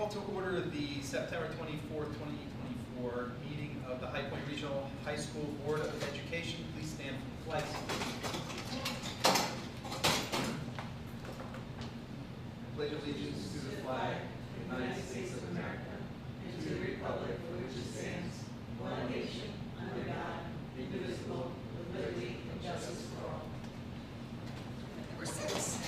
call to order the September 24th, 2024 meeting of the High Point Regional High School Board of Education. Please stand for the flag. I pledge allegiance to the flag of the United States of America and to the republic for which it stands, one nation, under God, indivisible, with liberty and justice for all. Number 6.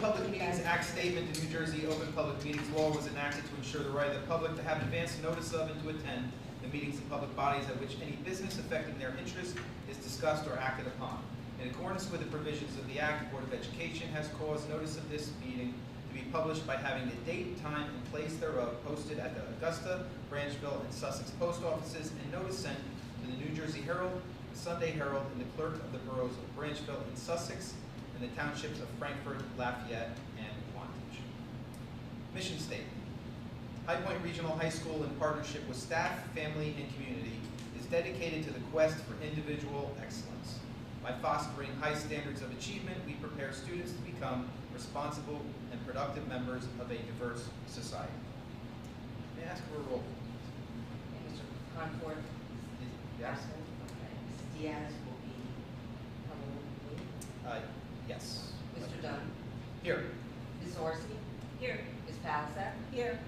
Public Meetings Act statement, the New Jersey Open Public Meetings Law was enacted to ensure the right of the public to have advance notice of and to attend the meetings of public bodies at which any business affecting their interest is discussed or acted upon. In accordance with the provisions of the Act, the Board of Education has caused notice of this meeting to be published by having the date, time, and place thereof posted at the Augusta, Branchville, and Sussex post offices, and notice sent to the New Jersey Herald, the Sunday Herald, and the clerk of the boroughs of Branchville and Sussex, and the townships of Frankfort, Lafayette, and Wantage. Mission statement. High Point Regional High School, in partnership with staff, family, and community, is dedicated to the quest for individual excellence. By fostering high standards of achievement, we prepare students to become responsible and productive members of a diverse society. May I ask for a roll? Mr. Concord? Yes. Okay. Mrs. Diaz will be coming with me. Yes. Mr. Dunn? Here. Ms. Orsi? Here. Ms. Palisak? Here.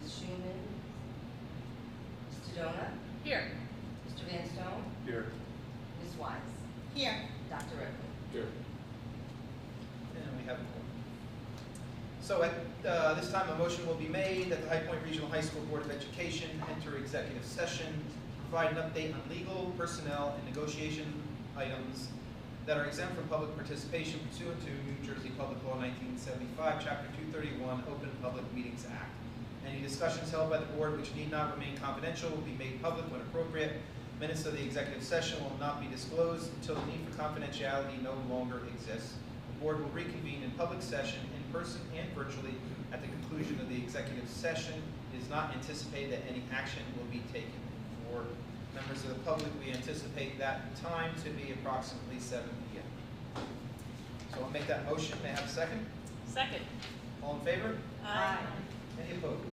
Ms. Schumann? Ms. Tadona? Here. Mr. Van Stone? Here. Ms. Wise? Here. Dr. Ripley? Here. And we have a quorum. So at this time, a motion will be made that the High Point Regional High School Board of Education enter executive session, provide an update on legal, personnel, and negotiation items that are exempt from public participation pursuant to New Jersey Public Law 1975, Chapter 231, Open Public Meetings Act. Any discussions held by the board which need not remain confidential will be made public when appropriate. Minutes of the executive session will not be disclosed until the need for confidentiality no longer exists. The board will reconvene in public session in person and virtually at the conclusion of the executive session. It is not anticipated that any action will be taken. For members of the public, we anticipate that time to be approximately 7 p.m. So I'll make that motion. May I have a second? Second. All in favor? Aye. Any opposed?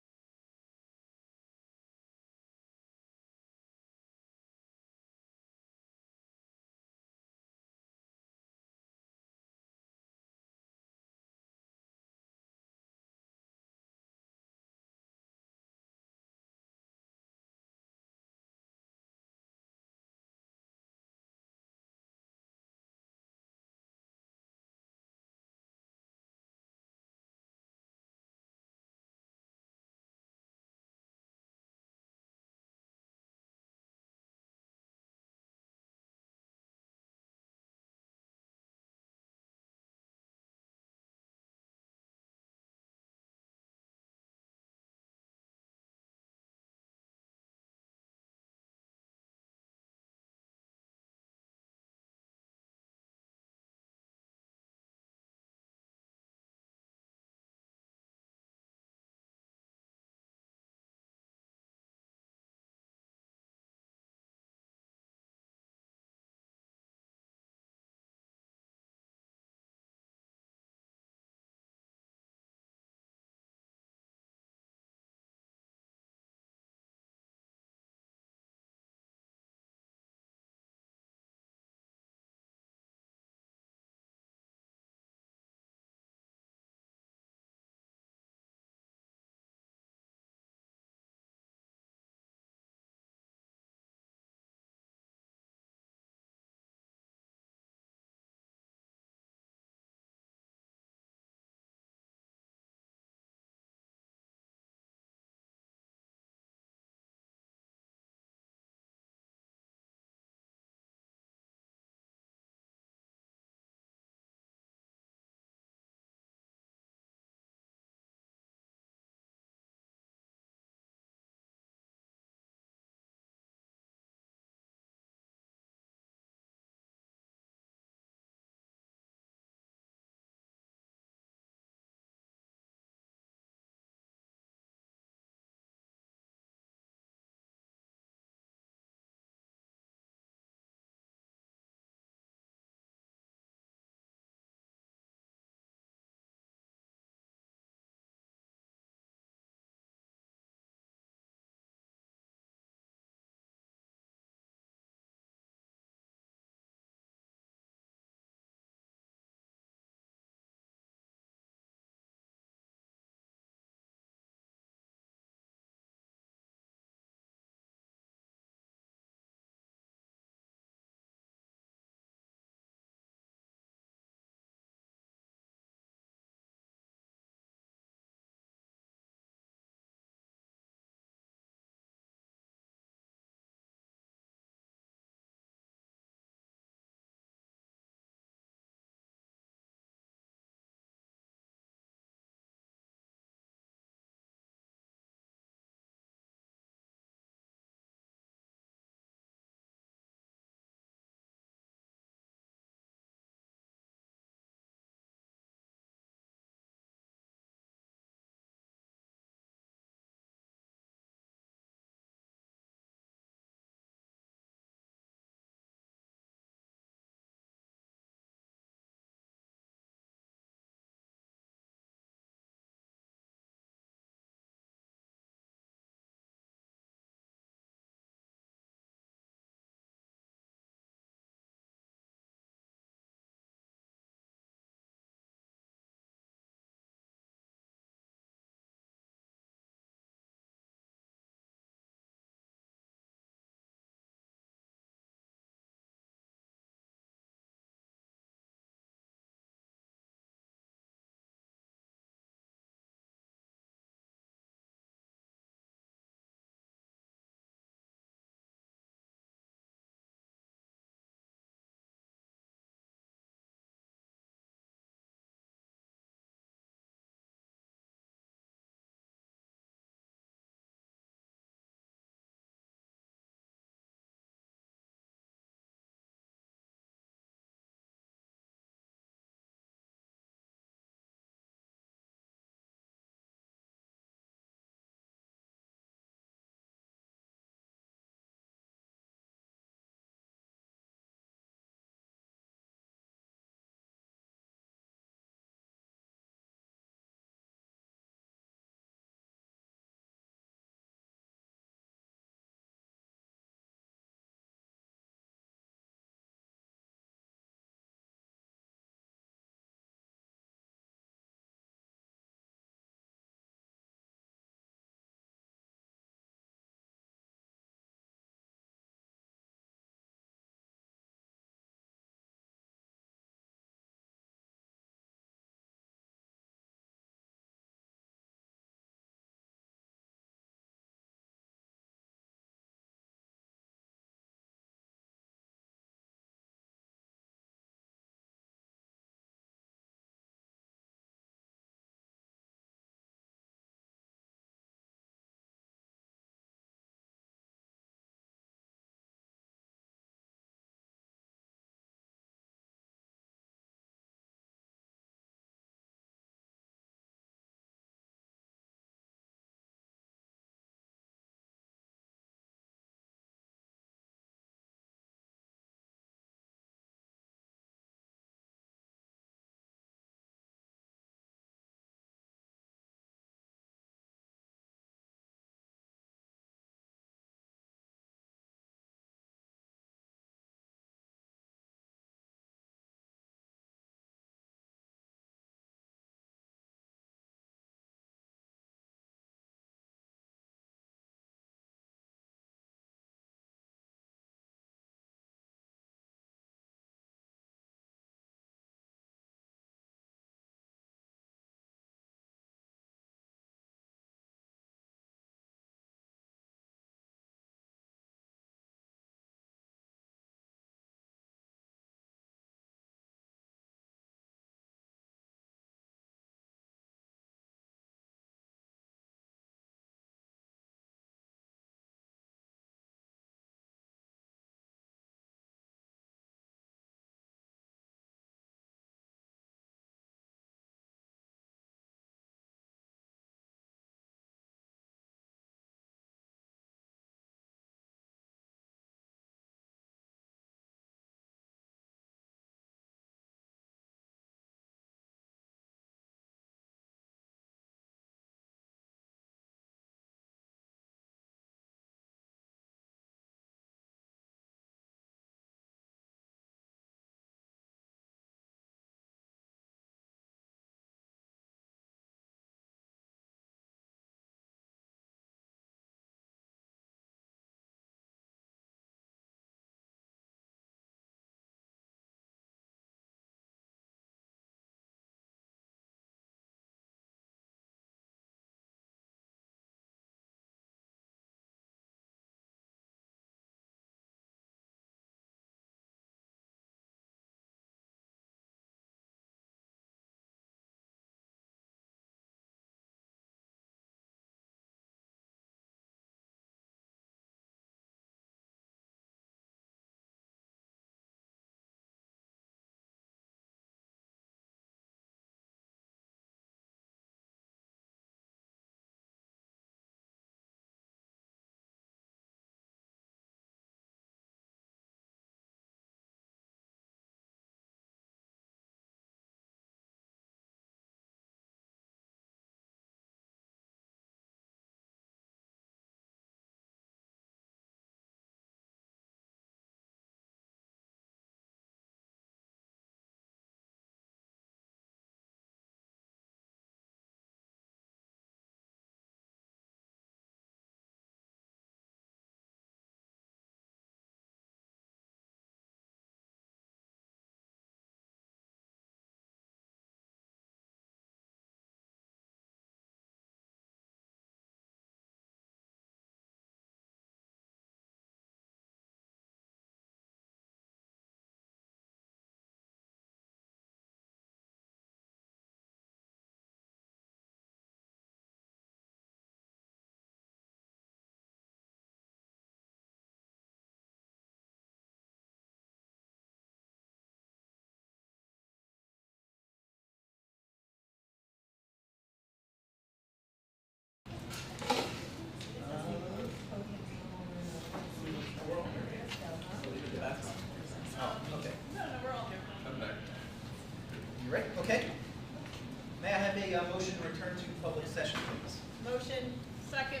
public session, please. Motion. Second.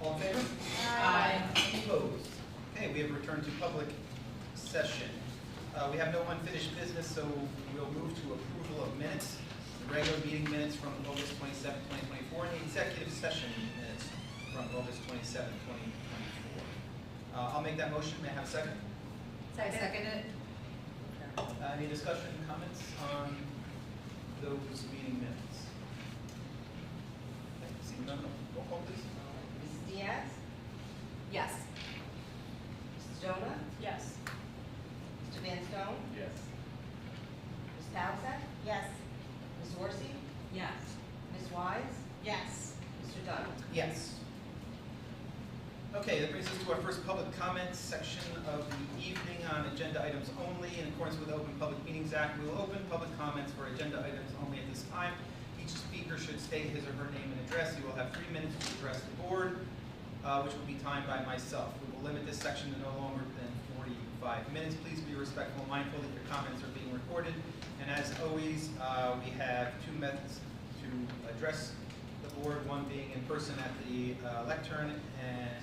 All in favor? Aye. Any opposed? Okay, we have returned to public session. We have no unfinished business, so we'll move to approval of minutes. The regular meeting minutes from August 27, 2024, and the executive session minutes from August 27, 2024. I'll make that motion. May I have a second? Second it. Any discussion, comments on those meeting minutes? Okay, seeing none, roll call, please. Mrs. Diaz? Yes. Mrs. Jonah? Yes. Mr. Van Stone? Yes. Ms. Townsend? Yes. Ms. Horsey? Yes. Ms. Wise? Yes. Mr. Dunn? Yes. Okay, that brings us to our first public comments section of the evening on agenda items only. In accordance with the Open Public Meetings Act, we will open public comments for agenda items only at this time. Each speaker should state his or her name and address. You will have 3 minutes to address the board, which will be timed by myself. We will limit this section to no longer than 45 minutes. Please be respectful and mindful that your comments are being recorded. And as always, we have 2 methods to address the board, one being in person at the lectern, and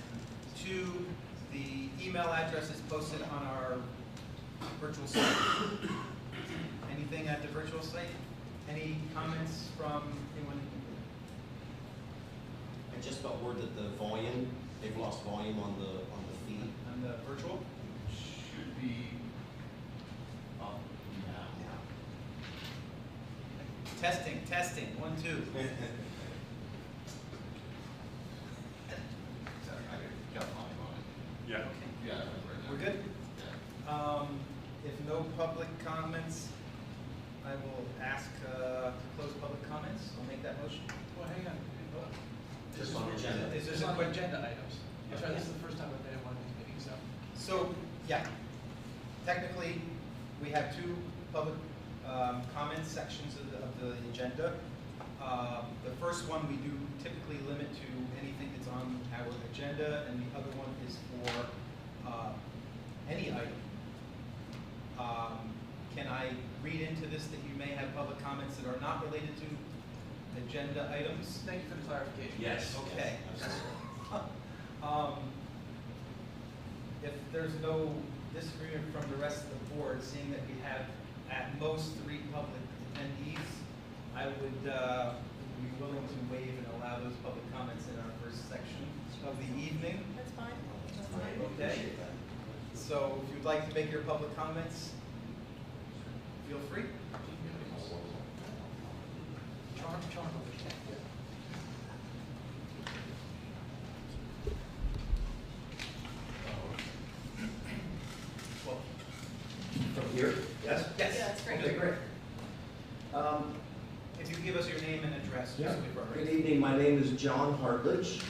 2, the email address is posted on our virtual site. Anything at the virtual site? Any comments from anyone? I just got word that the volume, they've lost volume on the feed. On the virtual? Should be up now. Testing, testing, 1, 2. I got volume on it. Yeah. Okay. Yeah. Right now. We're good? Yeah. If no public comments, I will ask to close public comments. I'll make that motion. Well, hang on. Just on the agenda. Is This this is a on quick? agenda items. That's right, this is the first time I've been in one of these meetings, so. So, yeah, technically, we have 2 public comment sections of the agenda. The first one we do typically limit to anything that's on our agenda, and the other one is for any item. Can I read into this that you may have public comments that are not related to agenda items? Thank you for the clarification. Yes. Okay. Yes, absolutely. If there's no disagreement from the rest of the board, seeing that we have at most 3 public attendees, I would be willing to waive and allow those public comments in our first section of the evening. That's fine. Okay. Appreciate that. So if you'd like to make your public comments, feel free. Charm. Well, From here? Yes? yes. Yeah, that's great. Okay, great. Um, If you give us your name and address, Yeah. just before. Good evening, my name is John Hartledge.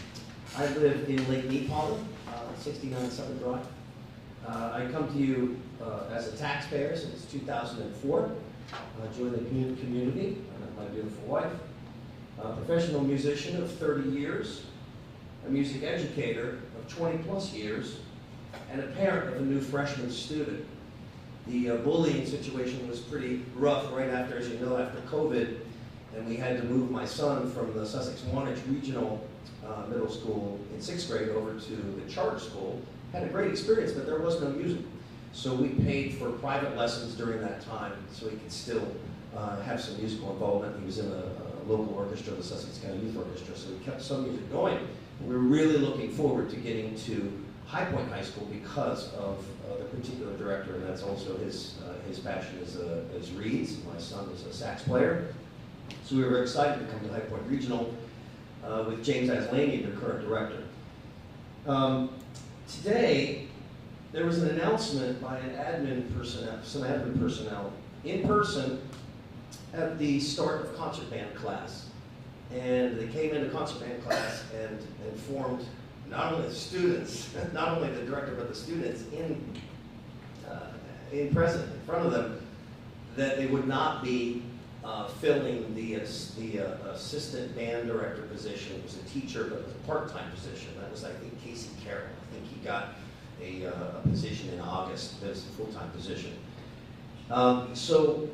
I live in Lake Neapolitan, 69 Southern Drive. I come to you as a taxpayer since 2004. I joined the community, I met my beautiful wife. A professional musician of 30 years, a music educator of 20 plus years, and a parent of a new freshman student. The bullying situation was pretty rough right after, as you know, after COVID, and we had to move my son from the Sussex-Wantage Regional Middle School in 6th grade over to the charter school. Had a great experience, but there was no music. So we paid for private lessons during that time so he could still have some musical involvement. He was in a local orchestra, the Sussex County Youth Orchestra, so we kept some music going. We're really looking forward to getting to High Point High School because of the particular director, and that's also his passion is reeds. My son is a sax player. So we were very excited to come to High Point Regional with James Aslanian, their current director. Today, there was an announcement by some admin personnel in person at the start of concert band class. And they came into concert band class and informed not only the students, not only the director, but the students in front of them, that they would not be filling the assistant band director position. It was a teacher, but it was a part-time position. That was, I think, Casey Carroll. I think he got a position in August. That was a full-time position. So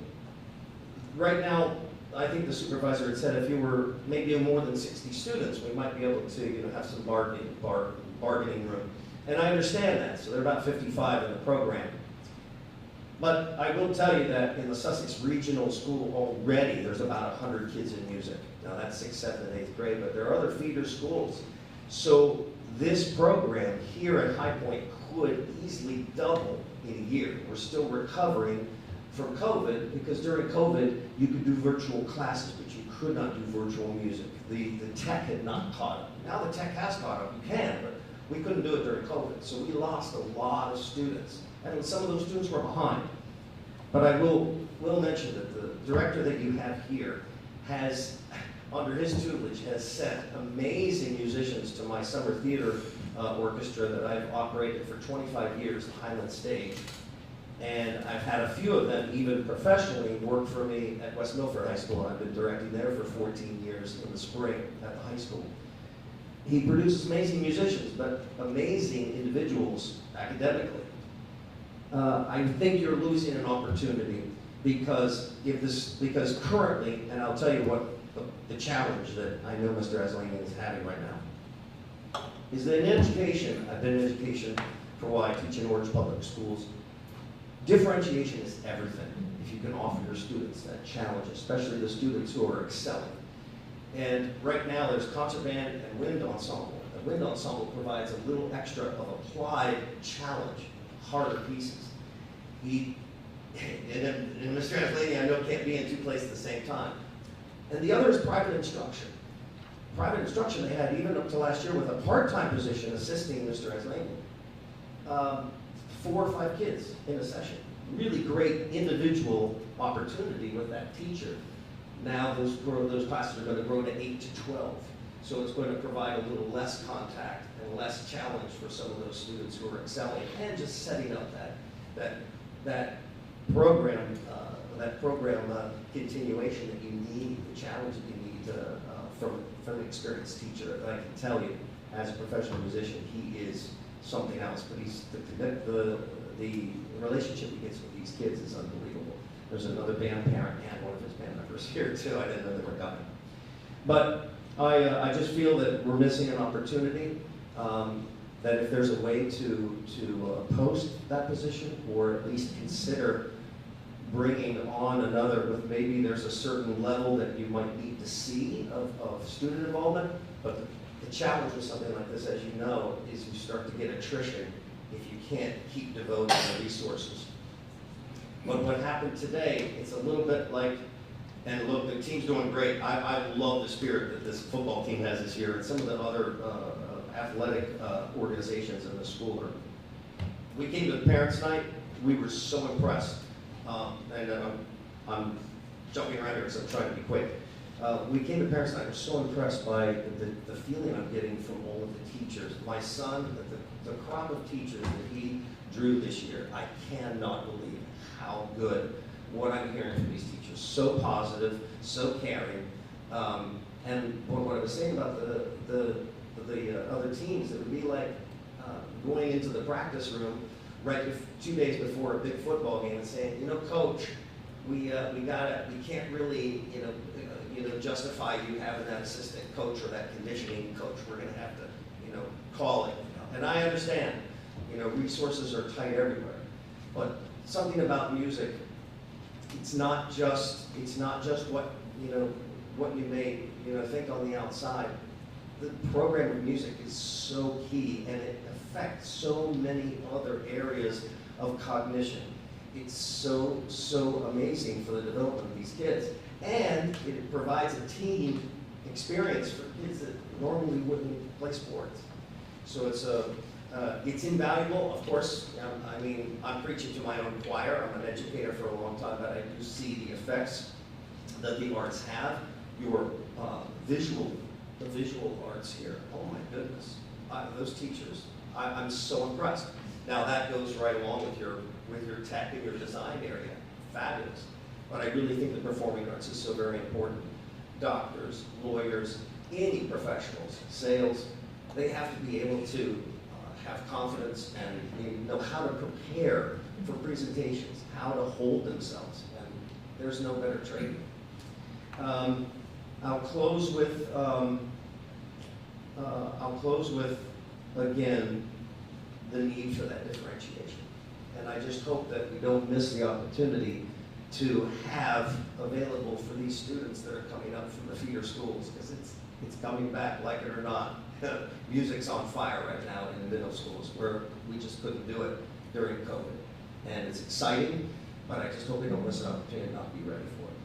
right now, I think the supervisor had said if you were maybe more than 60 students, we might be able to, have some bargaining room. And I understand that, so there are about 55 in the program. But I will tell you that in the Sussex Regional School already, there's about 100 kids in music. Now that's 6th, 7th, and 8th grade, but there are other feeder schools. So this program here at High Point could easily double in a year. We're still recovering from COVID, because during COVID, you could do virtual classes, but you could not do virtual music. The tech had not caught up. Now the tech has caught up, you can, but we couldn't do it during COVID. So we lost a lot of students, and some of those students were behind. But I will mention that the director that you have here has, under his tutelage, has sent amazing musicians to my summer theater orchestra that I've operated for 25 years, the Highland Stage. And I've had a few of them, even professionally, work for me at West Milford High School. I've been directing there for 14 years in the spring at the high school. He produces amazing musicians, but amazing individuals academically. I think you're losing an opportunity because currently, and I'll tell you what the challenge that I know Mr. Aslanian is having right now, is that in education, I've been in education for a while, I teach in Orange Public Schools. Differentiation is everything. If you can offer your students that challenge, especially the students who are excelling. And right now there's concert band and wind ensemble. The wind ensemble provides a little extra of applied challenge, harder pieces. And Mr. Aslanian, I know, can't be in two places at the same time. And the other is private instruction. Private instruction they had even up to last year with a part-time position assisting Mr. Aslanian. 4 or 5 kids in a session. Really great individual opportunity with that teacher. Now those classes are going to grow to 8 to 12. So it's going to provide a little less contact and less challenge for some of those students who are excelling, and just setting up that program continuation that you need, the challenge that you need from an experienced teacher. And I can tell you, as a professional musician, he is something else, but he's the relationship he gets with these kids is unbelievable. There's another band parent and one of his band members here too. I didn't know they were coming. But I just feel that we're missing an opportunity, that if there's a way to post that position, or at least consider bringing on another, with maybe there's a certain level that you might need to see of student involvement, but the challenge with something like this, as you know, is you start to get attrition if you can't keep devoting the resources. But what happened today, it's a little bit like, and look, the team's doing great. I love the spirit that this football team has this year, and some of the other athletic organizations in the school. We came to the parents' night, we were so impressed. I'm jumping around here because I'm trying to be quick. We came to parents' night, we're so impressed by the feeling I'm getting from all of the teachers. My son, the crop of teachers that he drew this year, I cannot believe how good what I'm hearing from these teachers. So positive, so caring. And what I was saying about the other teams, it would be like going into the practice room right 2 days before a big football game and saying, coach, we can't really, justify you having that assistant coach or that conditioning coach. We're going to have to, call it. And I understand, resources are tight everywhere. But something about music, it's not just what, what you may, think on the outside. The program of music is so key, and it affects so many other areas of cognition. It's so amazing for the development of these kids. And it provides a team experience for kids that normally wouldn't play sports. So it's invaluable. Of course, I'm preaching to my own choir. I'm an educator for a long time, but I do see the effects that the arts have. Your the visual arts here, oh my goodness. Those teachers, I'm so impressed. Now that goes right along with your tech and your design area. Fabulous. But I really think the performing arts is so very important. Doctors, lawyers, any professionals, sales, they have to be able to have confidence and know how to prepare for presentations, how to hold themselves, and there's no better training. I'll close with, again, the need for that differentiation. And I just hope that we don't miss the opportunity to have available for these students that are coming up from the feeder schools, because it's coming back, like it or not. Music's on fire right now in the middle schools, where we just couldn't do it during COVID. And it's exciting, but I just hope we don't miss an opportunity to not be ready for it.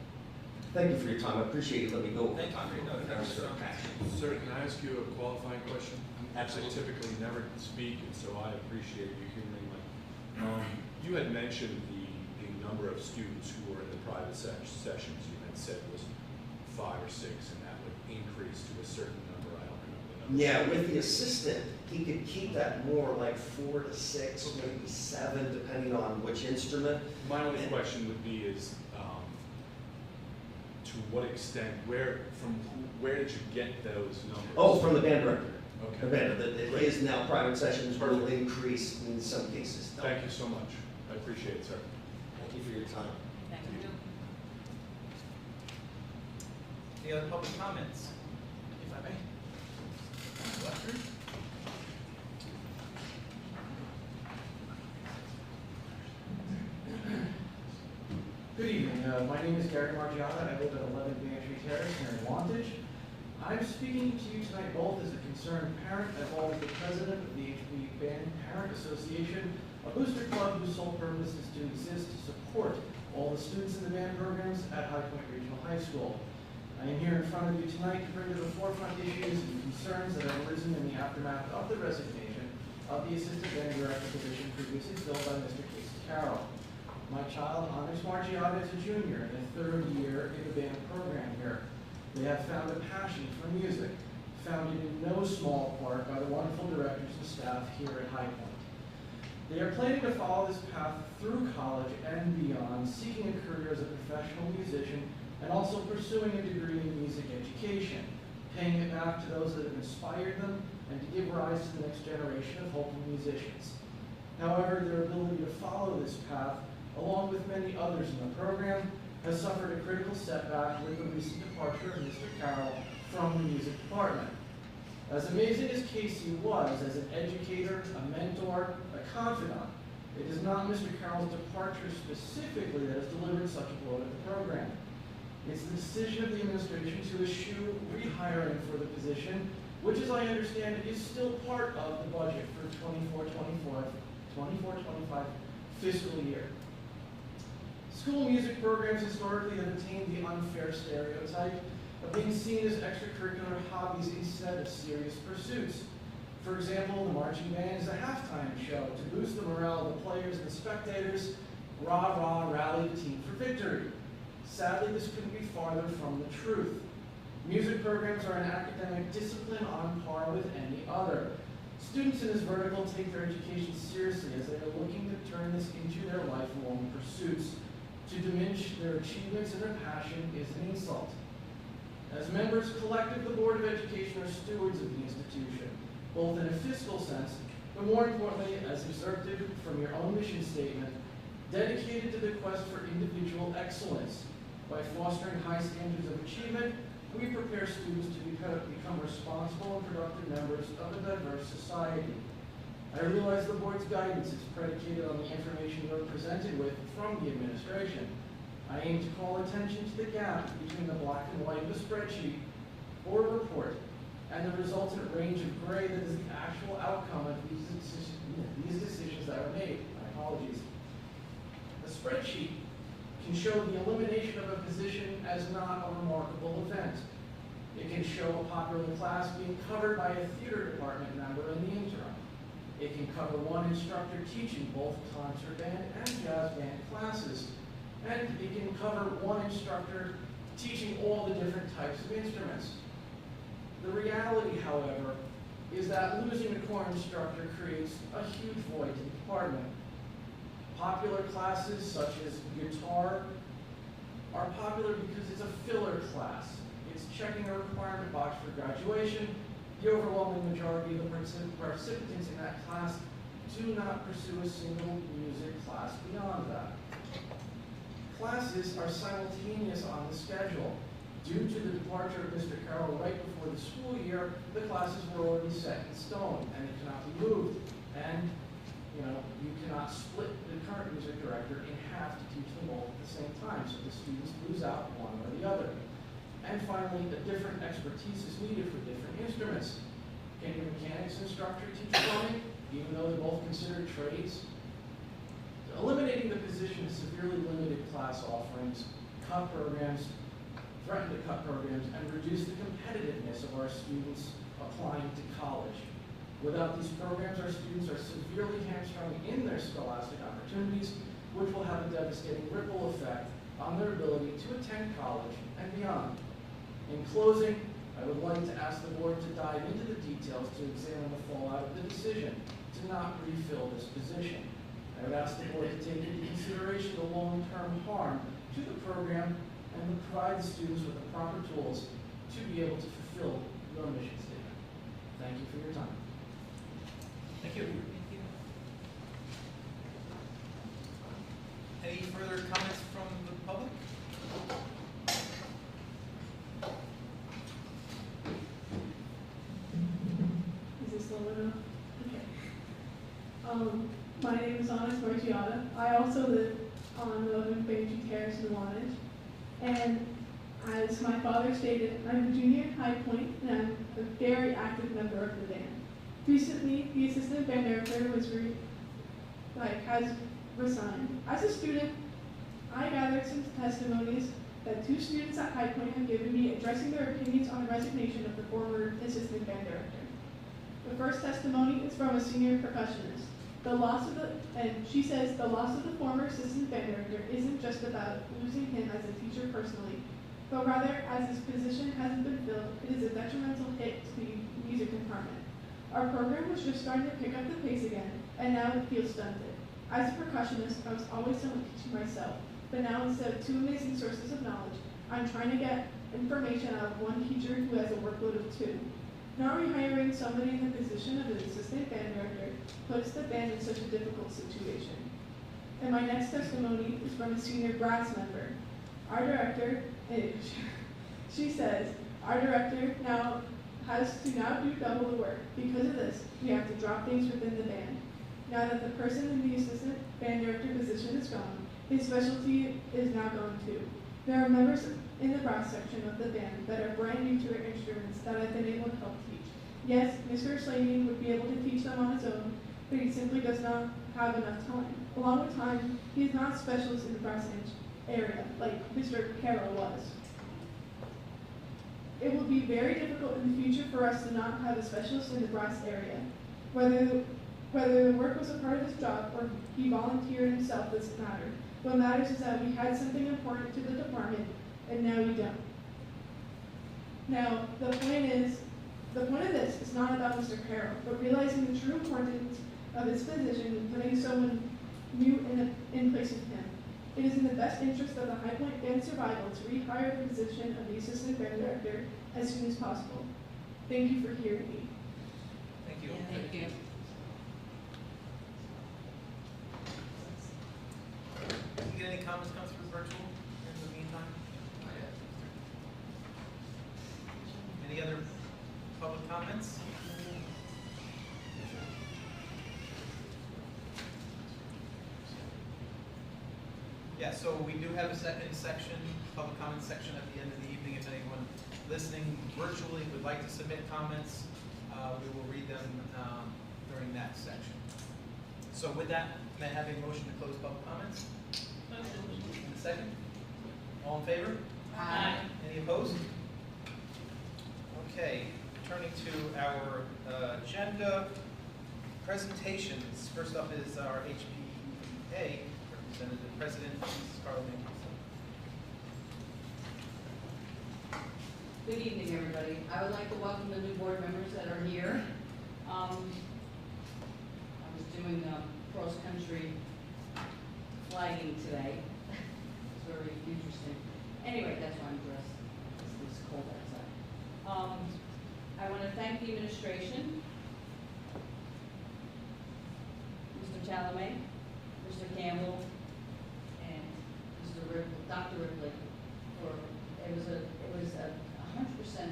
Thank you for your time. I appreciate you letting me go over Thank you time. for your note. That was very passionate. Sir, can I ask you a qualifying question? Absolutely. I typically never speak, and so I appreciate you hearing me. You had mentioned the number of students who were in the private sessions. You had said was 5 or 6, and that would increase to a certain number. I don't remember the number. Yeah, with the assistant, he could keep that more like 4 to 6, maybe 7, depending on which instrument. My only question would be is, to what extent, where did you get those numbers? Oh, from the band director. The Okay. band, that his now private sessions will increase in some cases. Thank you so much. I appreciate it, sir. Thank you for your time. Thank you. Any other public comments? If I may. Lester? Good evening. My name is Gary Margiana. I live at 11 Bantry Terrace here in Wantage. I'm speaking to you tonight both as a concerned parent as well as the president of the HB Band Parent Association, a booster club whose sole purpose is to exist to support all the students in the band programs at High Point Regional High School. I am here in front of you tonight to bring to the forefront issues and concerns that have arisen in the aftermath of the resignation of the assistant band director position previously filled by Mr. Casey Carroll. My child, Onyx Margiana, is a junior in the 3rd year in the band program here. They have found a passion for music, founded in no small part by the wonderful directors and staff here at High Point. They are planning to follow this path through college and beyond, seeking a career as a professional musician and also pursuing a degree in music education, paying it back to those that have inspired them and to give rise to the next generation of hopeful musicians. However, their ability to follow this path, along with many others in the program, has suffered a critical setback with the recent departure of Mr. Carroll from the music department. As amazing as Casey was as an educator, a mentor, a confidant, it is not Mr. Carroll's departure specifically that has delivered such a blow to the program. It's the decision of the administration to eschew rehiring for the position, which, as I understand it, is still part of the budget for 24-25 fiscal year. School music programs historically have attained the unfair stereotype of being seen as extracurricular hobbies instead of serious pursuits. For example, the marching band is a halftime show to boost the morale of the players and spectators. Rah, rah, rally the team for victory. Sadly, this couldn't be farther from the truth. Music programs are an academic discipline on par with any other. Students in this vertical take their education seriously as they are looking to turn this into their lifelong pursuits. To diminish their achievements and their passion is an insult. As members collective, the Board of Education are stewards of the institution, both in a fiscal sense, but more importantly, as excerpted from your own mission statement, dedicated to the quest for individual excellence. By fostering high standards of achievement, we prepare students to become responsible and productive members of a diverse society. I realize the board's guidance is predicated on the information you are presented with from the administration. I aim to call attention to the gap between the black and white of a spreadsheet or report and the resultant range of gray that is the actual outcome of these decisions that were made. My apologies. The spreadsheet can show the elimination of a position as not a remarkable event. It can show a popular class being covered by a theater department member in the interim. It can cover one instructor teaching both concert band and jazz band classes. And it can cover one instructor teaching all the different types of instruments. The reality, however, is that losing a core instructor creates a huge void in the department. Popular classes such as guitar are popular because it's a filler class. It's checking a requirement box for graduation. The overwhelming majority of the participants in that class do not pursue a single music class beyond that. Classes are simultaneous on the schedule. Due to the departure of Mr. Carroll right before the school year, the classes were already set in stone and they cannot be moved. And, you cannot split the current music director in half to teach them all at the same time, so the students lose out one or the other. And finally, a different expertise is needed for different instruments. Can your mechanics instructor teach plumbing, even though they're both considered trades? Eliminating the position severely limited class offerings, cut programs, threaten to cut programs, and reduce the competitiveness of our students applying to college. Without these programs, our students are severely hamstrung in their scholastic opportunities, which will have a devastating ripple effect on their ability to attend college and beyond. In closing, I would like to ask the board to dive into the details to examine the fallout of the decision to not refill this position. I would ask the board to take into consideration the long-term harm to the program and to provide the students with the proper tools to be able to fulfill your mission statement. Thank you for your time. Thank you. Any further comments from the public? Is this low enough? Okay. My name is Anna Margiata. I also live on 11 Bayview Terrace in Wantage. And as my father stated, I'm a junior at High Point, and I'm a very active member of the band. Recently, the assistant band director has resigned. As a student, I gathered some testimonies that 2 students at High Point have given me addressing their opinions on the resignation of the former assistant band director. The first testimony is from a senior percussionist. She says the loss of the former assistant band director isn't just about losing him as a teacher personally, but rather as his position hasn't been filled, it is a detrimental hit to the music department. Our program was just starting to pick up the pace again, and now it feels stunted. As a percussionist, I was always someone teaching myself, but now instead of 2 amazing sources of knowledge, I'm trying to get information out of 1 teacher who has a workload of 2. Not rehiring somebody in the position of an assistant band director puts the band in such a difficult situation. And my next testimony is from a senior brass member. Our director, she says, our director has to do double the work. Because of this, we have to drop things within the band. Now that the person in the assistant band director position is gone, his specialty is now gone too. There are members in the brass section of the band that are brand new to their instruments that I've been able to help teach. Yes, Mr. Slaney would be able to teach them on his own, but he simply does not have enough time. Along with time, he is not a specialist in the brass area, like Mr. Carroll was. It will be very difficult in the future for us to not have a specialist in the brass area. Whether the work was a part of his job or he volunteered himself doesn't matter. What matters is that we had something important to the department, and now we don't. Now, the point of this is not about Mr. Carroll, but realizing the true importance of his position and putting someone new in place of him. It is in the best interest of the High Point band survival to rehire the position of the assistant band director as soon as possible. Thank you for hearing me. Thank you. Thank you. Did you get any comments come through virtual in the meantime? Any other public comments? Yeah, so we do have a second section, public comment section at the end of the evening. If anyone listening virtually would like to submit comments, we will read them during that section. So with that, may I have a motion to close public comments? And a second? All in favor? Aye. Any opposed? Okay, turning to our agenda, presentations. First up is our HPRHS Representative President, Mrs. Carla Mancuso. Good evening, everybody. I would like to welcome the new board members that are here. I was doing cross-country flagging today. It's very interesting. Anyway, that's why I'm dressed. It's cold outside. I want to thank the administration, Mr. Chalamet, Mr. Campbell, and Dr. Ripley for it was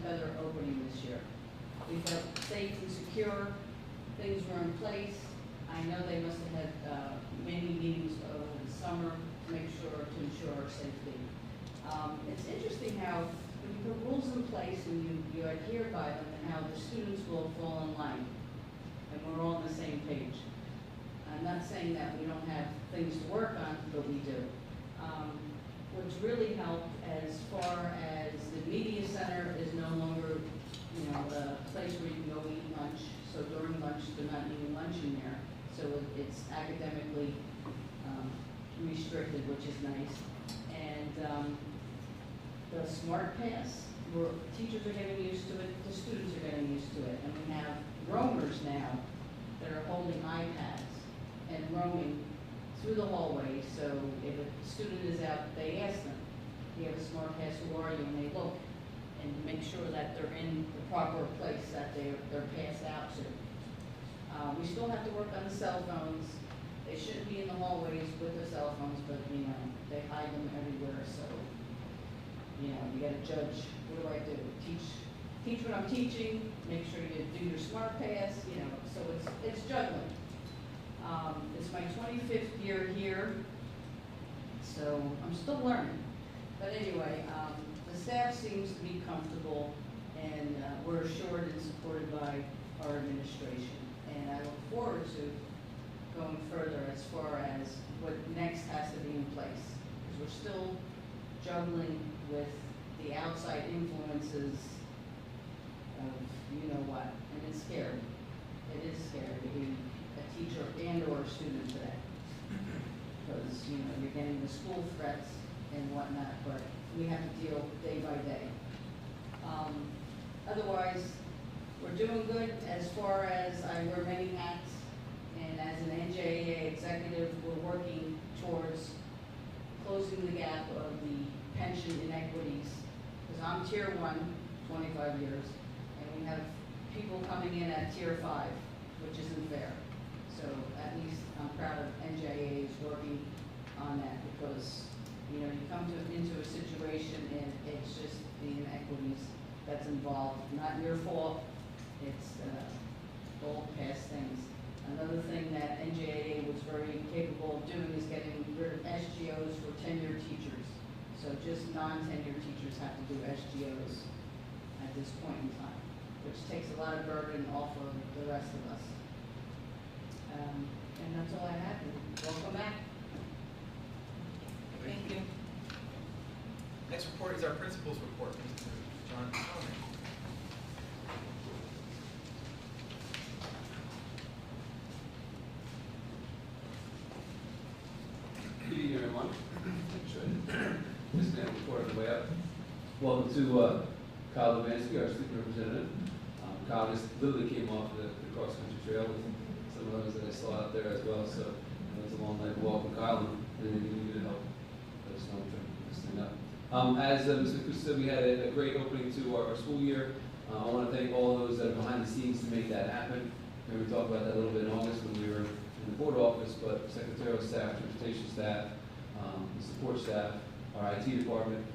better opening this year. We felt safe and secure, things were in place. I know they must have had many meetings over the summer to ensure our safety. It's interesting how when you put rules in place and you adhere by them, and how the students will fall in line, and we're all on the same page. I'm not saying that we don't have things to work on, but we do. What's really helped as far as the media center is no longer, a place where you can go eat lunch. So during lunch, they're not eating lunch in there. So it's academically restricted, which is nice. And the Smart Pass, where teachers are getting used to it, the students are getting used to it. And we have roamers now that are holding iPads and roaming through the hallway. So if a student is out, they ask them, do you have a Smart Pass, who are you? And they look and make sure that they're in the proper place that they're passed out to. We still have to work on the cell phones. They shouldn't be in the hallways with their cell phones, but they hide them everywhere. So you got to judge. What do I do? Teach what I'm teaching. Make sure you do your Smart Pass. So it's juggling. It's my 25th year here, so I'm still learning. But anyway, the staff seems to be comfortable, and we're assured and supported by our administration. And I look forward to going further as far as what next has to be in place. Because we're still juggling with the outside influences of you-know-what, and it's scary. It is scary to be a teacher and or a student today. Because, you're getting the school threats and whatnot, but we have to deal day by day. Otherwise, we're doing good as far as I wear many hats, and as an NJAA executive, we're working towards closing the gap of the pension inequities. Because I'm Tier 1, 25 years, and we have people coming in at Tier 5, which isn't fair. So at least I'm proud of NJAA is working on that, because you come into a situation and it's just the inequities that's involved. Not your fault. It's old past things. Another thing that NJAA was very capable of doing is getting rid of SGOs for tenured teachers. So just non-tenured teachers have to do SGOs at this point in time, which takes a lot of burden off of the rest of us. And that's all I have. Welcome back. Thank you. Next report is our principal's report, Mr. John Conner. Good evening, everyone. This man report on the way up. Welcome to Kyle Levansky, our student representative. Kyle just literally came off the cross-country trail with some of those that I saw out there as well. So it's a long night. Welcome, Kyle, and anything you need to help. Let us know. Try to keep this thing up. As Mr. Kusa said, we had a great opening to our school year. I want to thank all those that are behind the scenes to make that happen. And we talked about that a little bit in August when we were in the board office, but secretarial staff, transportation staff, the support staff, our IT department,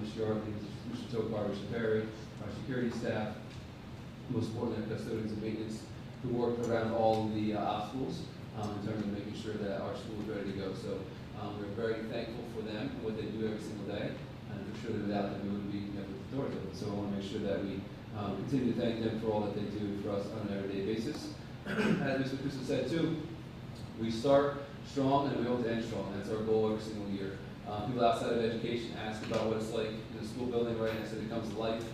Mr. Yardley, Mr. Tokar, Mr. Perry, our security staff, most importantly, our custodians and maintenance, who worked around all of the obstacles in terms of making sure that our school is ready to go. So we're very thankful for them and what they do every single day. And for sure that without them, we wouldn't be with the doors open. So I want to make sure that we continue to thank them for all that they do for us on an everyday basis. As Mr. Kusa said too, we start strong and we hope to end strong. That's our goal every single year. People outside of education ask about what it's like in a school building, right? And I said it comes to life.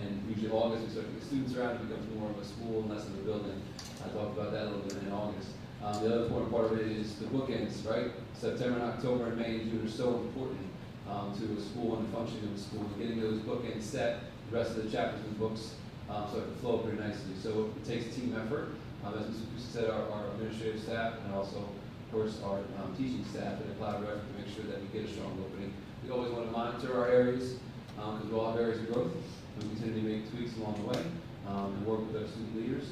And usually August, we start to get students around, it becomes more of a school and less of a building. I talked about that a little bit in August. The other important part of it is the bookends, right? September and October and May and June are so important to a school and the functioning of a school. And getting those bookends set, the rest of the chapters and books so it can flow pretty nicely. So it takes a team effort. As Mr. Kusa said, our administrative staff and also, of course, our teaching staff and a collaborative effort to make sure that we get a strong opening. We always want to monitor our areas because we all have areas of growth. And we continue to make tweaks along the way and work with our student leaders.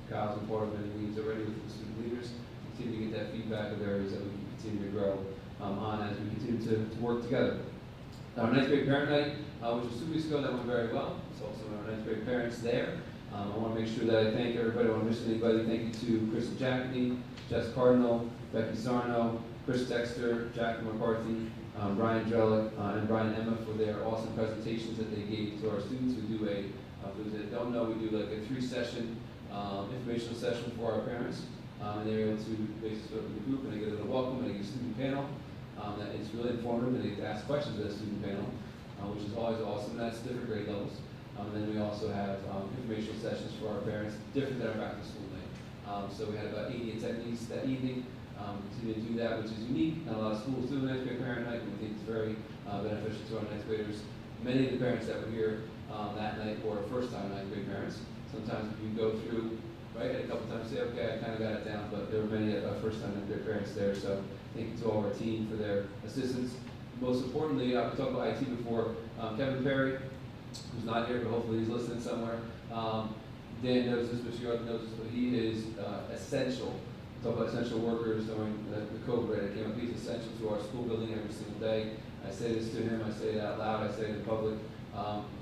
Kyle's been part of many meetings already with the student leaders. Continue to get that feedback of areas that we can continue to grow on as we continue to work together. Our ninth grade parent night which was 2 weeks ago. That went very well. It's also our 9th grade parents there. I want to make sure that I thank everybody. I want to miss anybody. Thank you to Chris Jackney, Jess Cardinal, Becky Sarno, Chris Dexter, Jackie McCarthy, Brian Drellick, and Brian Emma for their awesome presentations that they gave to our students. We do for those that don't know, we do like a 3-session informational session for our parents. And they're able to basically go to the group and they get a little welcome and they get a student panel. That is really informative and they get to ask questions of the student panel, which is always awesome. That's different grade levels. And then we also have informational sessions for our parents, different than our back to school night. So we had about 80 attendees that evening. Continue to do that, which is unique. Not a lot of schools do 9th grade parent night, and we think it's very beneficial to our 9th graders. Many of the parents that were here that night were first-time 9th grade parents. Sometimes you go through, right, and a couple times say, okay, I kind of got it down, but there were many first-time 9th grade parents there. So thank you to all our team for their assistance. Most importantly, we talked about IT before. Kevin Perry, who's not here, but hopefully he's listening somewhere. Dan knows this, but she already knows this, but he is essential. Talk about essential workers during the COVID, right? It came up, he's essential to our school building every single day. I say this to him, I say it out loud, I say it in public.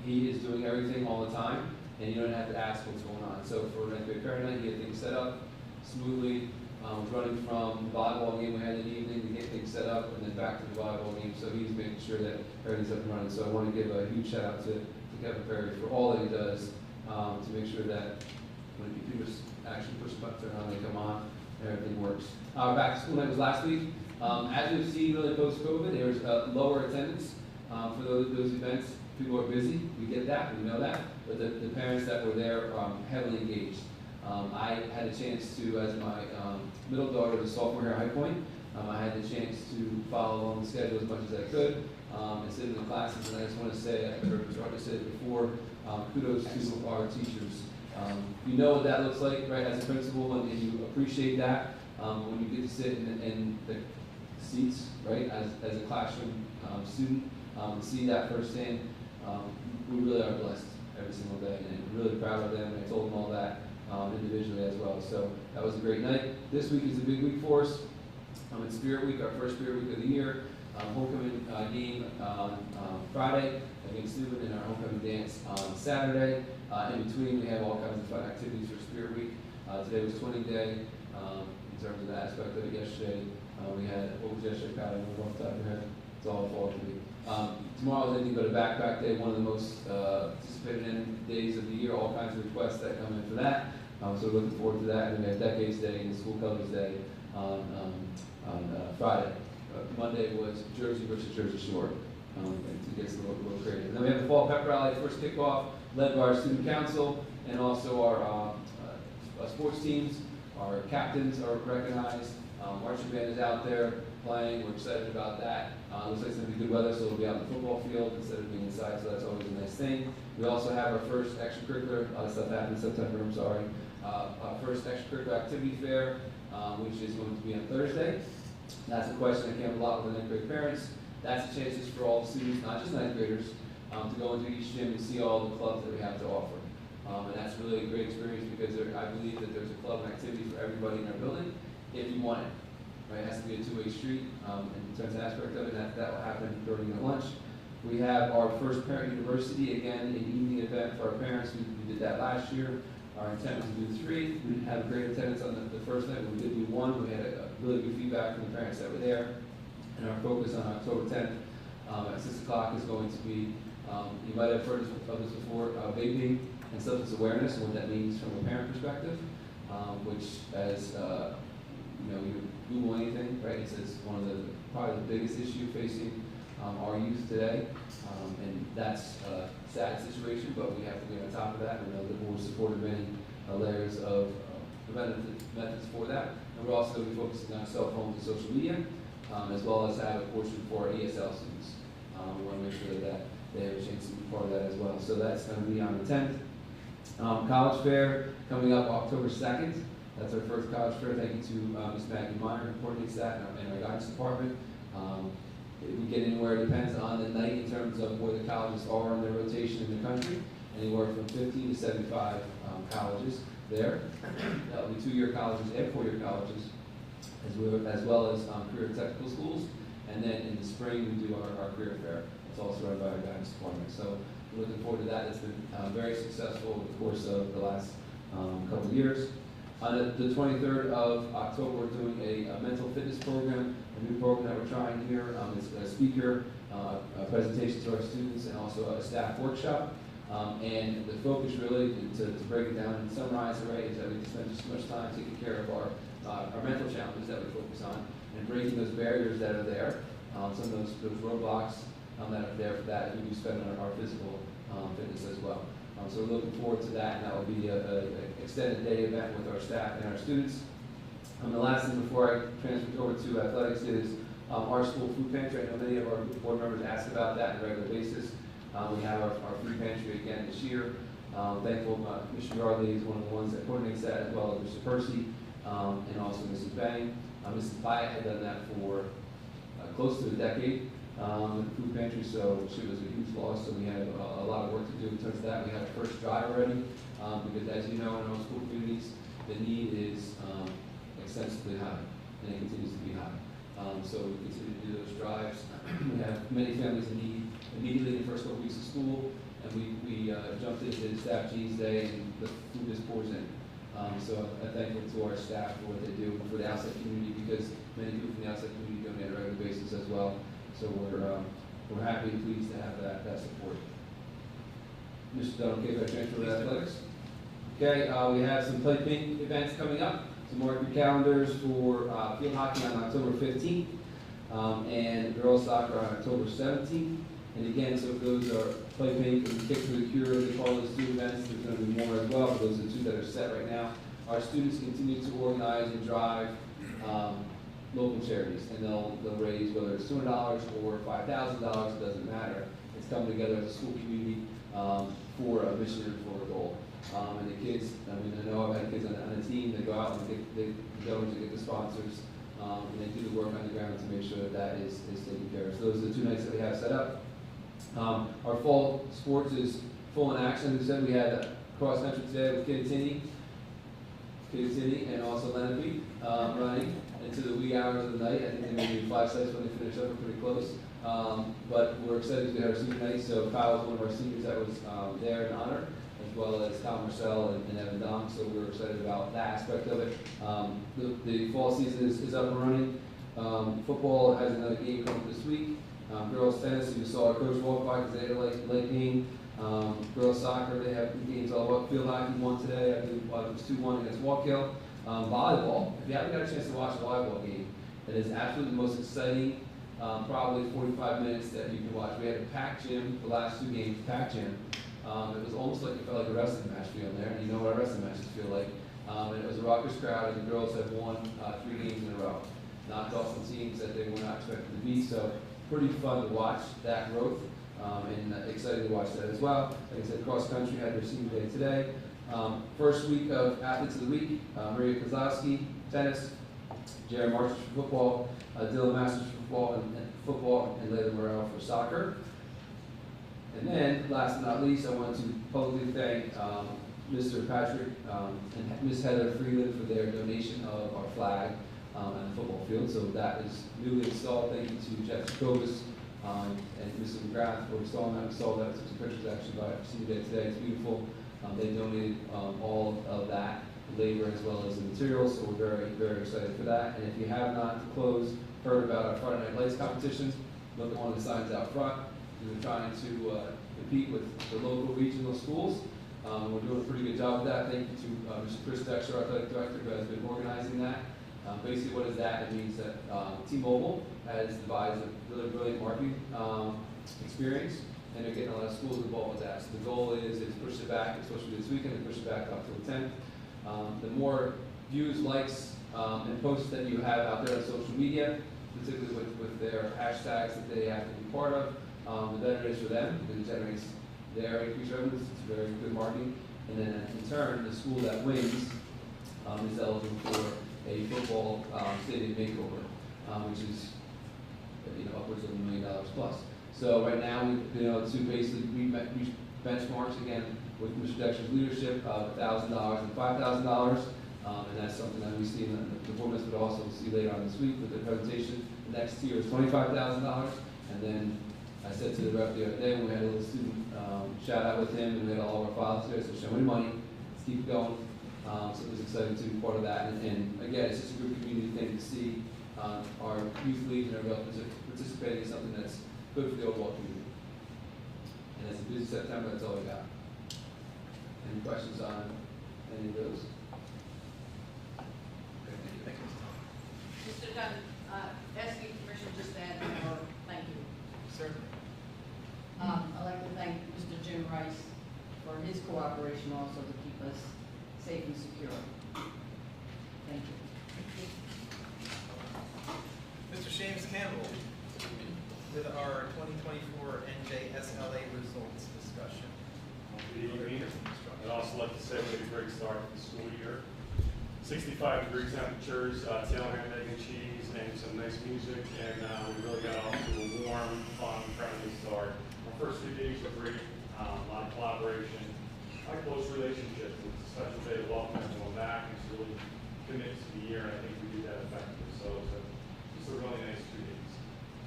He is doing everything all the time, and you don't have to ask what's going on. So for 9th grade parent night, he had things set up smoothly. Was running from the volleyball game we had in the evening to get things set up, and then back to the volleyball game. So he's making sure that everything's up and running. So I want to give a huge shout out to Kevin Perry for all that he does to make sure that when computers actually push the button on, they come on, everything works. Our back to school night was last week. As we've seen really post-COVID, there was lower attendance for those events. People are busy, we get that, we know that, but the parents that were there heavily engaged. I had a chance to, as my middle daughter was a sophomore here at High Point, I had the chance to follow along the schedule as much as I could and sit in the classes, and I just want to say, I heard Mr. Hartley say it before, kudos to our teachers. You know what that looks like, right, as a principal, and you appreciate that when you get to sit in the seats, right, as a classroom student, see that firsthand. We really are blessed every single day, and I'm really proud of them, and I told them all that individually as well. So that was a great night. This week is a big week for us. It's Spirit Week, our first Spirit Week of the year. Homecoming game on Friday against Newman, and our homecoming dance on Saturday. In between, we have all kinds of fun activities for Spirit Week. Today was Twinning Day. In terms of the aspect of it yesterday, we had, what was yesterday, Pat? I don't know off the top of your head. It's all fall to me. Tomorrow is anything but a backpack day, one of the most anticipated days of the year, all kinds of requests that come in for that. So we're looking forward to that. And we have Decades Day and School Colors Day on Friday. Monday was Jersey versus Jersey Shore. It gets a little creative. And then we have the Fall Pep Rally, first kickoff, led by our student council, and also our sports teams. Our captains are recognized. Marching band is out there playing. We're excited about that. Looks like it's going to be good weather, so it'll be out on the football field instead of being inside, so that's always a nice thing. We also have our first extracurricular, a lot of stuff happened in September, I'm sorry. Our first extracurricular activity fair, which is going to be on Thursday. That's a question that came up a lot with the 9th grade parents. That's a chance for all the students, not just 9th graders, to go into each gym and see all the clubs that we have to offer. And that's really a great experience because I believe that there's a club and activity for everybody in our building if you want it. Right? It has to be a two-way street in terms of aspect of it, and that will happen during the lunch. We have our first parent university, again, an evening event for our parents. We did that last year. Our intent was to do 3. We didn't have great attendance on the first night, but we did do 1. We had a really good feedback from the parents that were there. And our focus on October 10th at 6 o'clock is going to be, you might have heard of this before, vaping and substance awareness and what that means from a parent perspective, which as you Google anything, right, it's one of probably the biggest issue facing our youth today, and that's a sad situation, but we have to be on top of that. We know the board supported many layers of preventative methods for that, and we're also going to be focusing on cell phones and social media, as well as have a portion for our ESL students. We want to make sure that they have a chance to be part of that as well. So that's going to be on the 10th. College Fair coming up October 2nd. That's our first college fair. Thank you to Ms. Maggie Meyer, who coordinates that in our guidance department. If we get anywhere, it depends on the night in terms of where the colleges are in their rotation in the country. Anywhere from 50 to 75 colleges there. That will be 2-year colleges and 4-year colleges, as well as career and technical schools. And then in the spring, we do our career fair It's also run by our guidance department. So we're looking forward to that. It's been very successful over the course of the last couple of years. On the 23rd of October, we're doing a mental fitness program, a new program that we're trying here. It's a speaker, a presentation to our students, and also a staff workshop. And the focus really, to break it down and summarize it, right, is that we can spend just so much time taking care of our mental challenges that we focus on and breaking those barriers that are there, some of those roadblocks that are there for that, we do spend on our physical fitness as well. So we're looking forward to that, and that will be an extended day event with our staff and our students. The last thing before I transfer over to athletics is our school food pantry. I know many of our board members ask about that on a regular basis. We have our food pantry again this year. Thankful Mr. Yardley is one of the ones that coordinates that, as well as Mr. Percy, and also Mrs. Bang. Mrs. Pyatt had done that for close to a decade with the food pantry, so she was a huge loss, so we had a lot of work to do in terms of that. We had our first drive already, because as you know, in our school communities, the need is extensively high, and it continues to be high. So we continue to do those drives. We have many families in need immediately in the first couple weeks of school, and we jumped into Staff Jeans Day, and the food just pours in. So I'm thankful to our staff for what they do for the outside community, because many people from the outside community donate on a regular basis as well. So we're happy and pleased to have that support. Mr. Dunn, okay, if I transfer to athletics? Okay, we have some play pink events coming up. So mark your calendars for field hockey on October 15th, and girls soccer on October 17th. And again, so those are play pink and kick to the cure, they call those two events. There's going to be more as well, but those are the two that are set right now. Our students continue to organize and drive local charities, and they'll raise, whether it's $200 or $5,000, it doesn't matter. It's coming together as a school community for a mission and for a goal. And the kids, I mean, I know I've had kids on a team, they go out and they go to get the sponsors, and they do the work on the ground to make sure that that is taken care of. So those are the 2 nights that we have set up. Our fall sports is full in action. As we said, we had cross country today with Kittatinny and also Lenape running into the wee hours of the night. I think they may be 5 sites when they finish up, we're pretty close. But we're excited because we had our senior night, so Kyle was one of our seniors that was there in honor, as well as Kyle Marcel and Evan Dong, so we're excited about that aspect of it. The fall season is up and running. Football has another game coming this week. Girls tennis, you saw our coach walk by because they had a late game. Girls soccer, they have games all up. Field hockey won today. I believe it was 2-1 against Walkill. Volleyball, if you haven't got a chance to watch a volleyball game, it is absolutely the most exciting, probably 45 minutes that you can watch. We had a packed gym, the last 2 games, packed gym. It was almost like it felt like a wrestling match feeling there, and you know what our wrestling matches feel like. And it was a raucous crowd, and the girls have won 3 games in a row. Knocked off some teams that they were not expected to beat, so pretty fun to watch that growth, and excited to watch that as well. Like I said, cross country had their senior day today. First week of athletes of the week, Maria Kozlowski, tennis, Jared Marshall for football, Dylan Masters for football, and Layla Morel for soccer. And then, last but not least, I want to publicly thank Mr. Patrick and Ms. Heather Freeland for their donation of our flag on the football field. So that is newly installed. Thank you to Jeff Jacobus and Mr. McGrath for installing that. We saw that. Took some pictures actually by senior day today. It's beautiful. They donated all of that labor as well as the materials, so we're very, very excited for that. And if you have not heard about our Friday Night Lights competition, look at one of the signs out front. We're trying to compete with the local regional schools. We're doing a pretty good job with that. Thank you to Mr. Chris Dexter, our athletic director, who has been organizing that. Basically, what is that? It means that T-Mobile has devised a really brilliant marketing experience, and they're getting a lot of schools involved with that. So the goal is push it back, especially this weekend, and push it back up to the 10th. The more views, likes, and posts that you have out there on social media, particularly with their hashtags that they have to be part of, the better it is for them, because it generates their increased revenues. It's very good marketing. And then in turn, the school that wins is eligible for a football stadium makeover, which is upwards of $1 million plus. So right now we've been able to basically reach benchmarks again with Mr. Dexter's leadership of $1,000 and $5,000, and that's something that we see in the performance, but also we'll see later on this week with the presentation. The next tier is $25,000, and then I said to the rep the other day, when we had a little student shout out with him, and we had all of our fathers there, so show me the money, let's keep it going. So it was exciting to be part of that, and again, it's just a good community thing to see our youth league and everyone else participating in something that's good for the overall community. And it's a busy September, that's all we got. Any questions on any of those? Okay, thank you. Mr. Dunn, asking permission just to add one more thank you. Certainly. I'd like to thank Mr. Jim Rice for his cooperation also to keep us safe and secure. Thank you. Mr. James Campbell, with our 2024 NJSLA results discussion. Good evening. I'd also like to say we had a great start to the school year. 65 degree temperatures, tailor-made egg and cheese, and some nice music, and we really got off to a warm, fun, friendly start. Our first 2 days were great, a lot of collaboration, a close relationships. It's a special day to welcome everyone back, and to really commit to the year, and I think we did that effectively. So it's a really nice 2 days.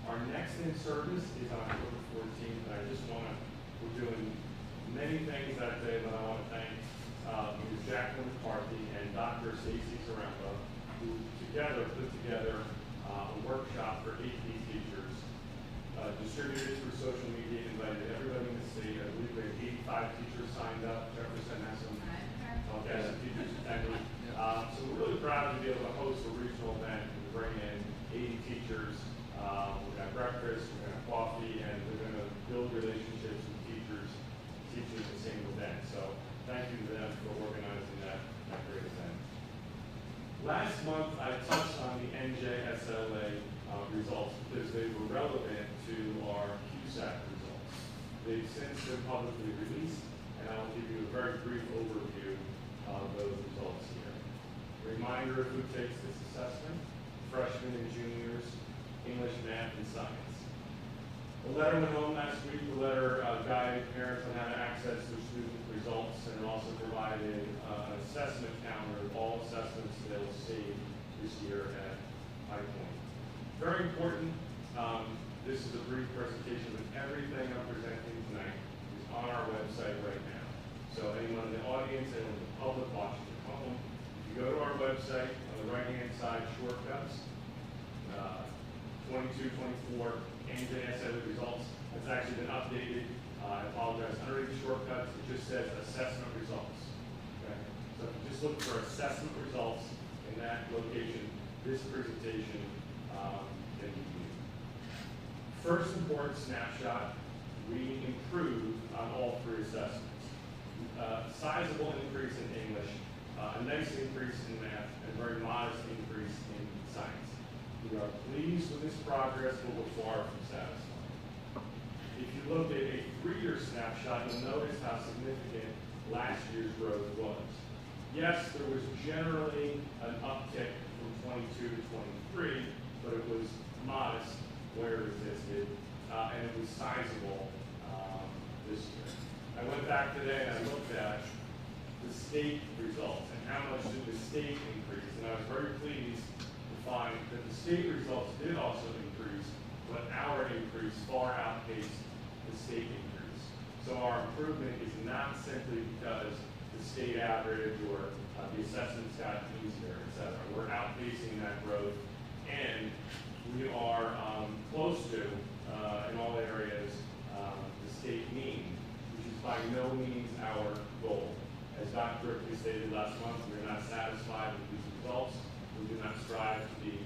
Our next in-service is on October 14th, and I just we're doing many things that day, but I want to thank Jacqueline McCarthy and Dr. Stacey Zaremba, who together put together a workshop for AP teachers, distributed through social media, invited everybody in the state. I believe we had 85 teachers signed up. Jefferson has some, okay, some teachers attending. So we're really proud to be able to host a regional event and bring in 80 teachers. We're going to have breakfast, we're going to have coffee, and we're going to build relationships with teachers teaching the same event. So thank you to them for organizing that great event. Last month, I touched on the NJSLA results because they were relevant to our QSAT results. They've since been publicly released, and I will give you a very brief overview of those results here. Reminder of who takes this assessment: freshmen and juniors, English, math, and science. The letter went home last week. The letter guided parents on how to access their student results, and also provided an assessment counter of all assessments they'll see this year at High Point. Very important. This is a brief presentation, but everything I'm presenting tonight is on our website right now. So anyone in the audience, anyone in the public watching at home, if you go to our website, on the right-hand side, shortcuts, 22, 24, NJSLA results. It's actually been updated. I apologize. Underneath the shortcuts, it just says assessment results. Okay? So if you just look for assessment results in that location, this presentation can be viewed. First important snapshot, we improved on all 3 assessments. Sizable increase in English, a nice increase in math, and a very modest increase in science. We are pleased with this progress, but we're far from satisfied. If you look at a 3-year snapshot, you'll notice how significant last year's growth was. Yes, there was generally an uptick from 22 to 23, but it was modest where it existed, and it was sizable this year. I went back today and I looked at the state results and how much did the state increase, and I was very pleased to find that the state results did also increase, but our increase far outpaced the state increase. So our improvement is not simply because the state average or the assessments got easier, et cetera. We're outpacing that growth, and we are close to, in all areas, the state mean, which is by no means our goal. As Dr. Ripley stated last month, we're not satisfied with these results. We do not strive to be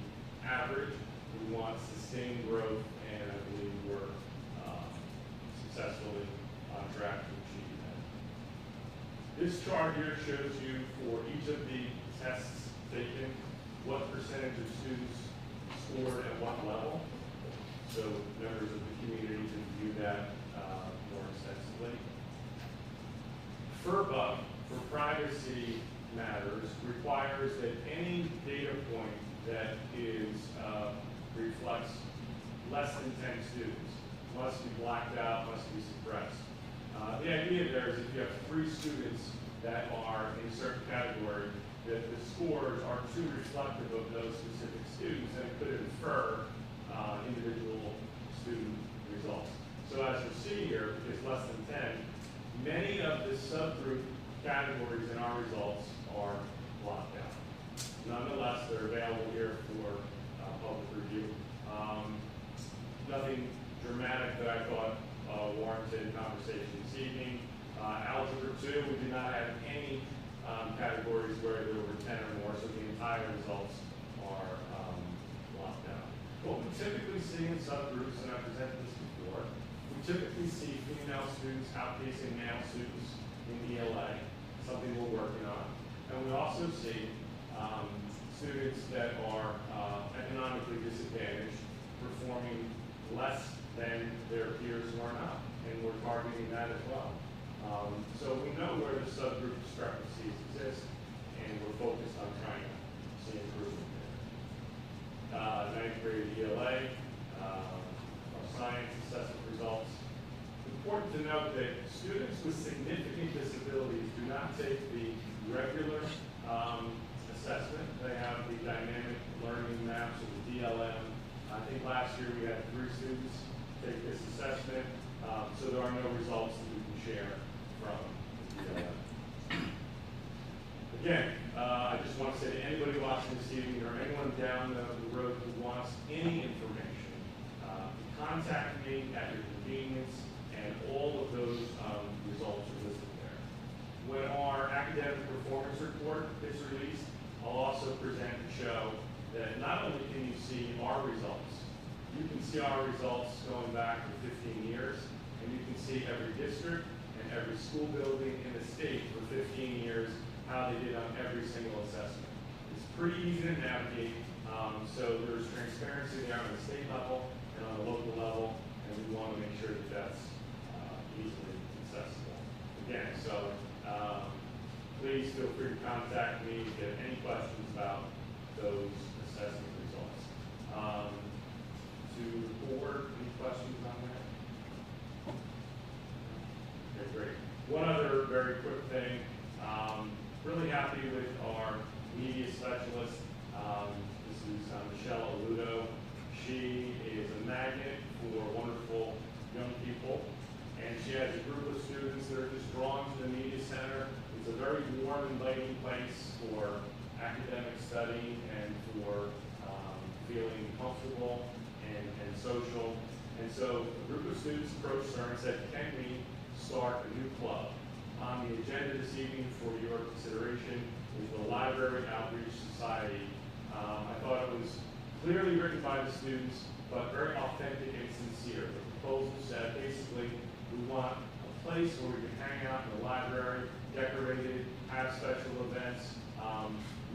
average. We want sustained growth, and I believe we're successfully on track to achieve that. This chart here shows you for each of the tests taken, what percentage of students scored at what level. So members of the community can view that more extensively. FERPA, for privacy matters, requires that any data point that reflects less than 10 students must be blacked out, must be suppressed. The idea there is if you have 3 students that are in a certain category, that the scores are too reflective of those specific students, and it could infer individual student results. So as you'll see here, it's less than 10. Many of the subgroup categories in our results are blocked out. Nonetheless, they're available here for public review. Nothing dramatic that I thought warranted conversation this evening. Algebra 2, we did not have any categories where there were 10 or more, so the entire results are blocked out. What we typically see in subgroups, and I presented this before, we typically see female students outpacing male students in ELA, something we're working on. And we also see students that are economically disadvantaged performing less than their peers who are not, and we're targeting that as well. So we know where the subgroup discrepancies exist, and we're focused on trying to see improvement there. Ninth grade ELA, our science assessment results. Important to note that students with significant disabilities do not take the regular assessment. They have the dynamic learning maps or the DLM. I think last year we had 3 students take this assessment, so there are no results that we can share from the DLM. Again, I just want to say to anybody watching this evening or anyone down the road who wants any information, contact me at your convenience, and all of those results are listed there. When our academic performance report is released, I'll also present and show that not only can you see our results, you can see our results going back to 15 years, and you can see every district and every school building in the state for 15 years, how they did on every single assessment. It's pretty easy to navigate, so there's transparency there on the state level and on the local level, and we want to make sure that that's easily accessible. Again, so please feel free to contact me if you have any questions about those assessment results. To the board, any questions on that? Okay, great. One other very quick thing. Really happy with our media specialist. This is Michelle Aludo. She is a magnet for wonderful young people, and she has a group of students that are just drawn to the media center. It's a very warm, inviting place for academic study and for feeling comfortable and social. And so a group of students approached her and said, can we start a new club? On the agenda this evening for your consideration is the Library Outreach Society. I thought it was clearly written by the students, but very authentic and sincere. The proposal said basically we want a place where we can hang out in the library, decorated, have special events,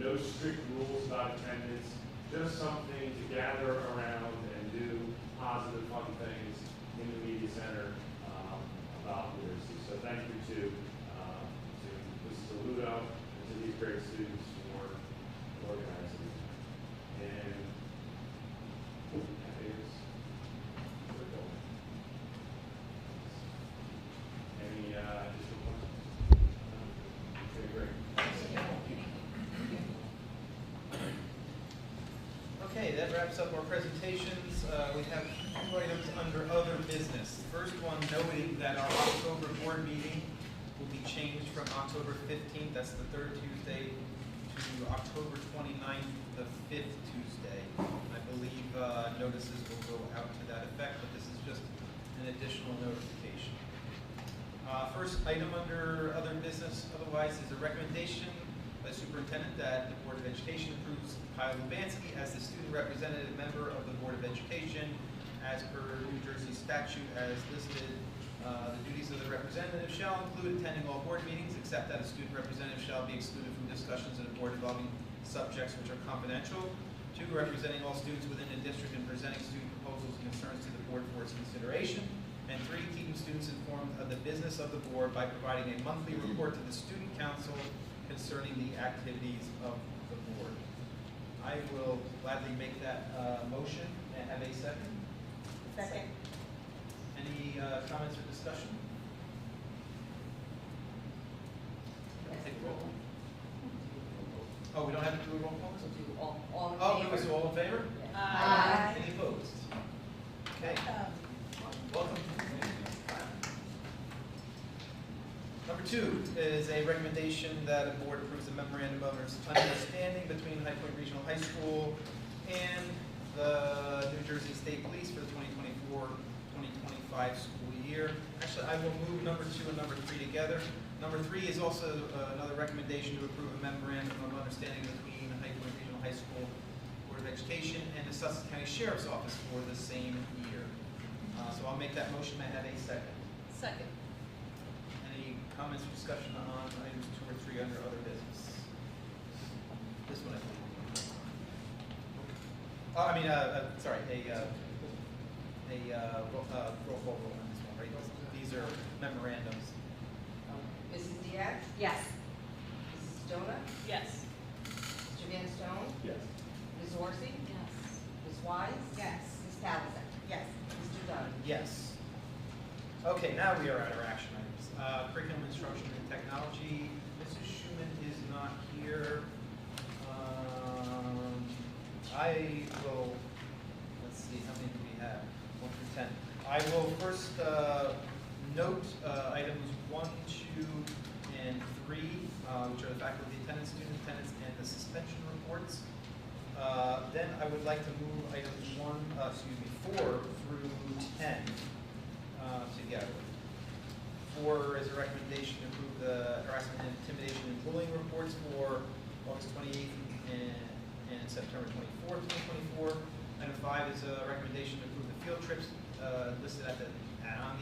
no strict rules about attendance, just something to gather around and do positive, fun things in the media center about literacy. So thank you to Mrs. Aludo and to these great students for organizing. And that is where we're going. Any additional questions? Okay, great. Okay, that wraps up our presentations. We have 2 items under other business. First one noting that our October board meeting will be changed from October 15th, that's the 3rd Tuesday, to October 29th, the 5th Tuesday. I believe notices will go out to that effect, but this is just an additional notification. First item under other business otherwise is a recommendation by the superintendent that the Board of Education approves Kyle Lubansky as the student representative member of the Board of Education as per New Jersey statute as listed. The duties of the representative shall include attending all board meetings except that a student representative shall be excluded from discussions of the board involving subjects which are confidential. 2, representing all students within the district and presenting student proposals and concerns to the board for its consideration. And 3, keeping students informed of the business of the board by providing a monthly report to the student council concerning the activities of the board. I will gladly make that motion and have a second. Second. Any comments or discussion? Take roll. Oh, we don't have to do a roll call? So do all in Oh, favor? it was all in favor? Aye. Any opposed? Okay. Welcome. Number 2 is a recommendation that a board approves a memorandum of understanding between High Point Regional High School and the New Jersey State Police for the 2024-2025 school year. Actually, I will move number 2 and number 3 together. Number 3 is also another recommendation to approve a memorandum of understanding between High Point Regional High School Board of Education and the Sussex County Sheriff's Office for the same year. So I'll make that motion. May I have a second? Second. Any comments or discussion on items 2 or 3 under other business? This one, I think. Sorry, roll call on this one, right? These are memorandums. Mrs. Diaz? Yes. Mrs. Sedona? Yes. Mr. Van Stone? Yes. Ms. Orsi? Yes. Ms. Wise? Yes. Ms. Palizek? Yes. Mr. Dunn? Yes. Okay, now we are at our action items. Curriculum instruction and technology. Mrs. Schumann is not here. I will, let's see, how many do we have? 1 through 10. I will first note items 1, 2, and 3, which are the faculty attendance, student attendance, and the suspension reports. Then I would like to move items 4 through 10 together. 4 is a recommendation to approve the harassment and intimidation and bullying reports for August 28th and September 24th, 2024. Item 5 is a recommendation to approve the field trips listed on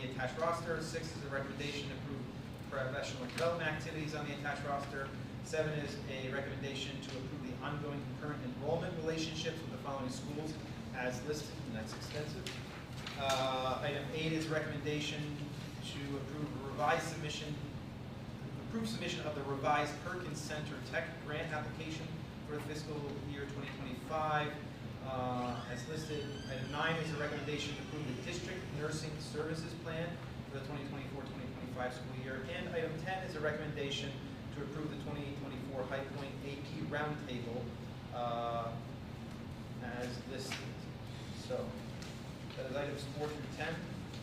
the attached roster. 6 is a recommendation to approve professional development activities on the attached roster. 7 is a recommendation to approve the ongoing concurrent enrollment relationships with the following schools as listed, and that's extensive. Item 8 is a recommendation to approve submission of the revised Perkins Center Tech Grant application for the fiscal year 2025 as listed. Item 9 is a recommendation to approve the district nursing services plan for the 2024-2025 school year. And item 10 is a recommendation to approve the 2024 High Point AP Roundtable as listed. So that is items 4 through 10.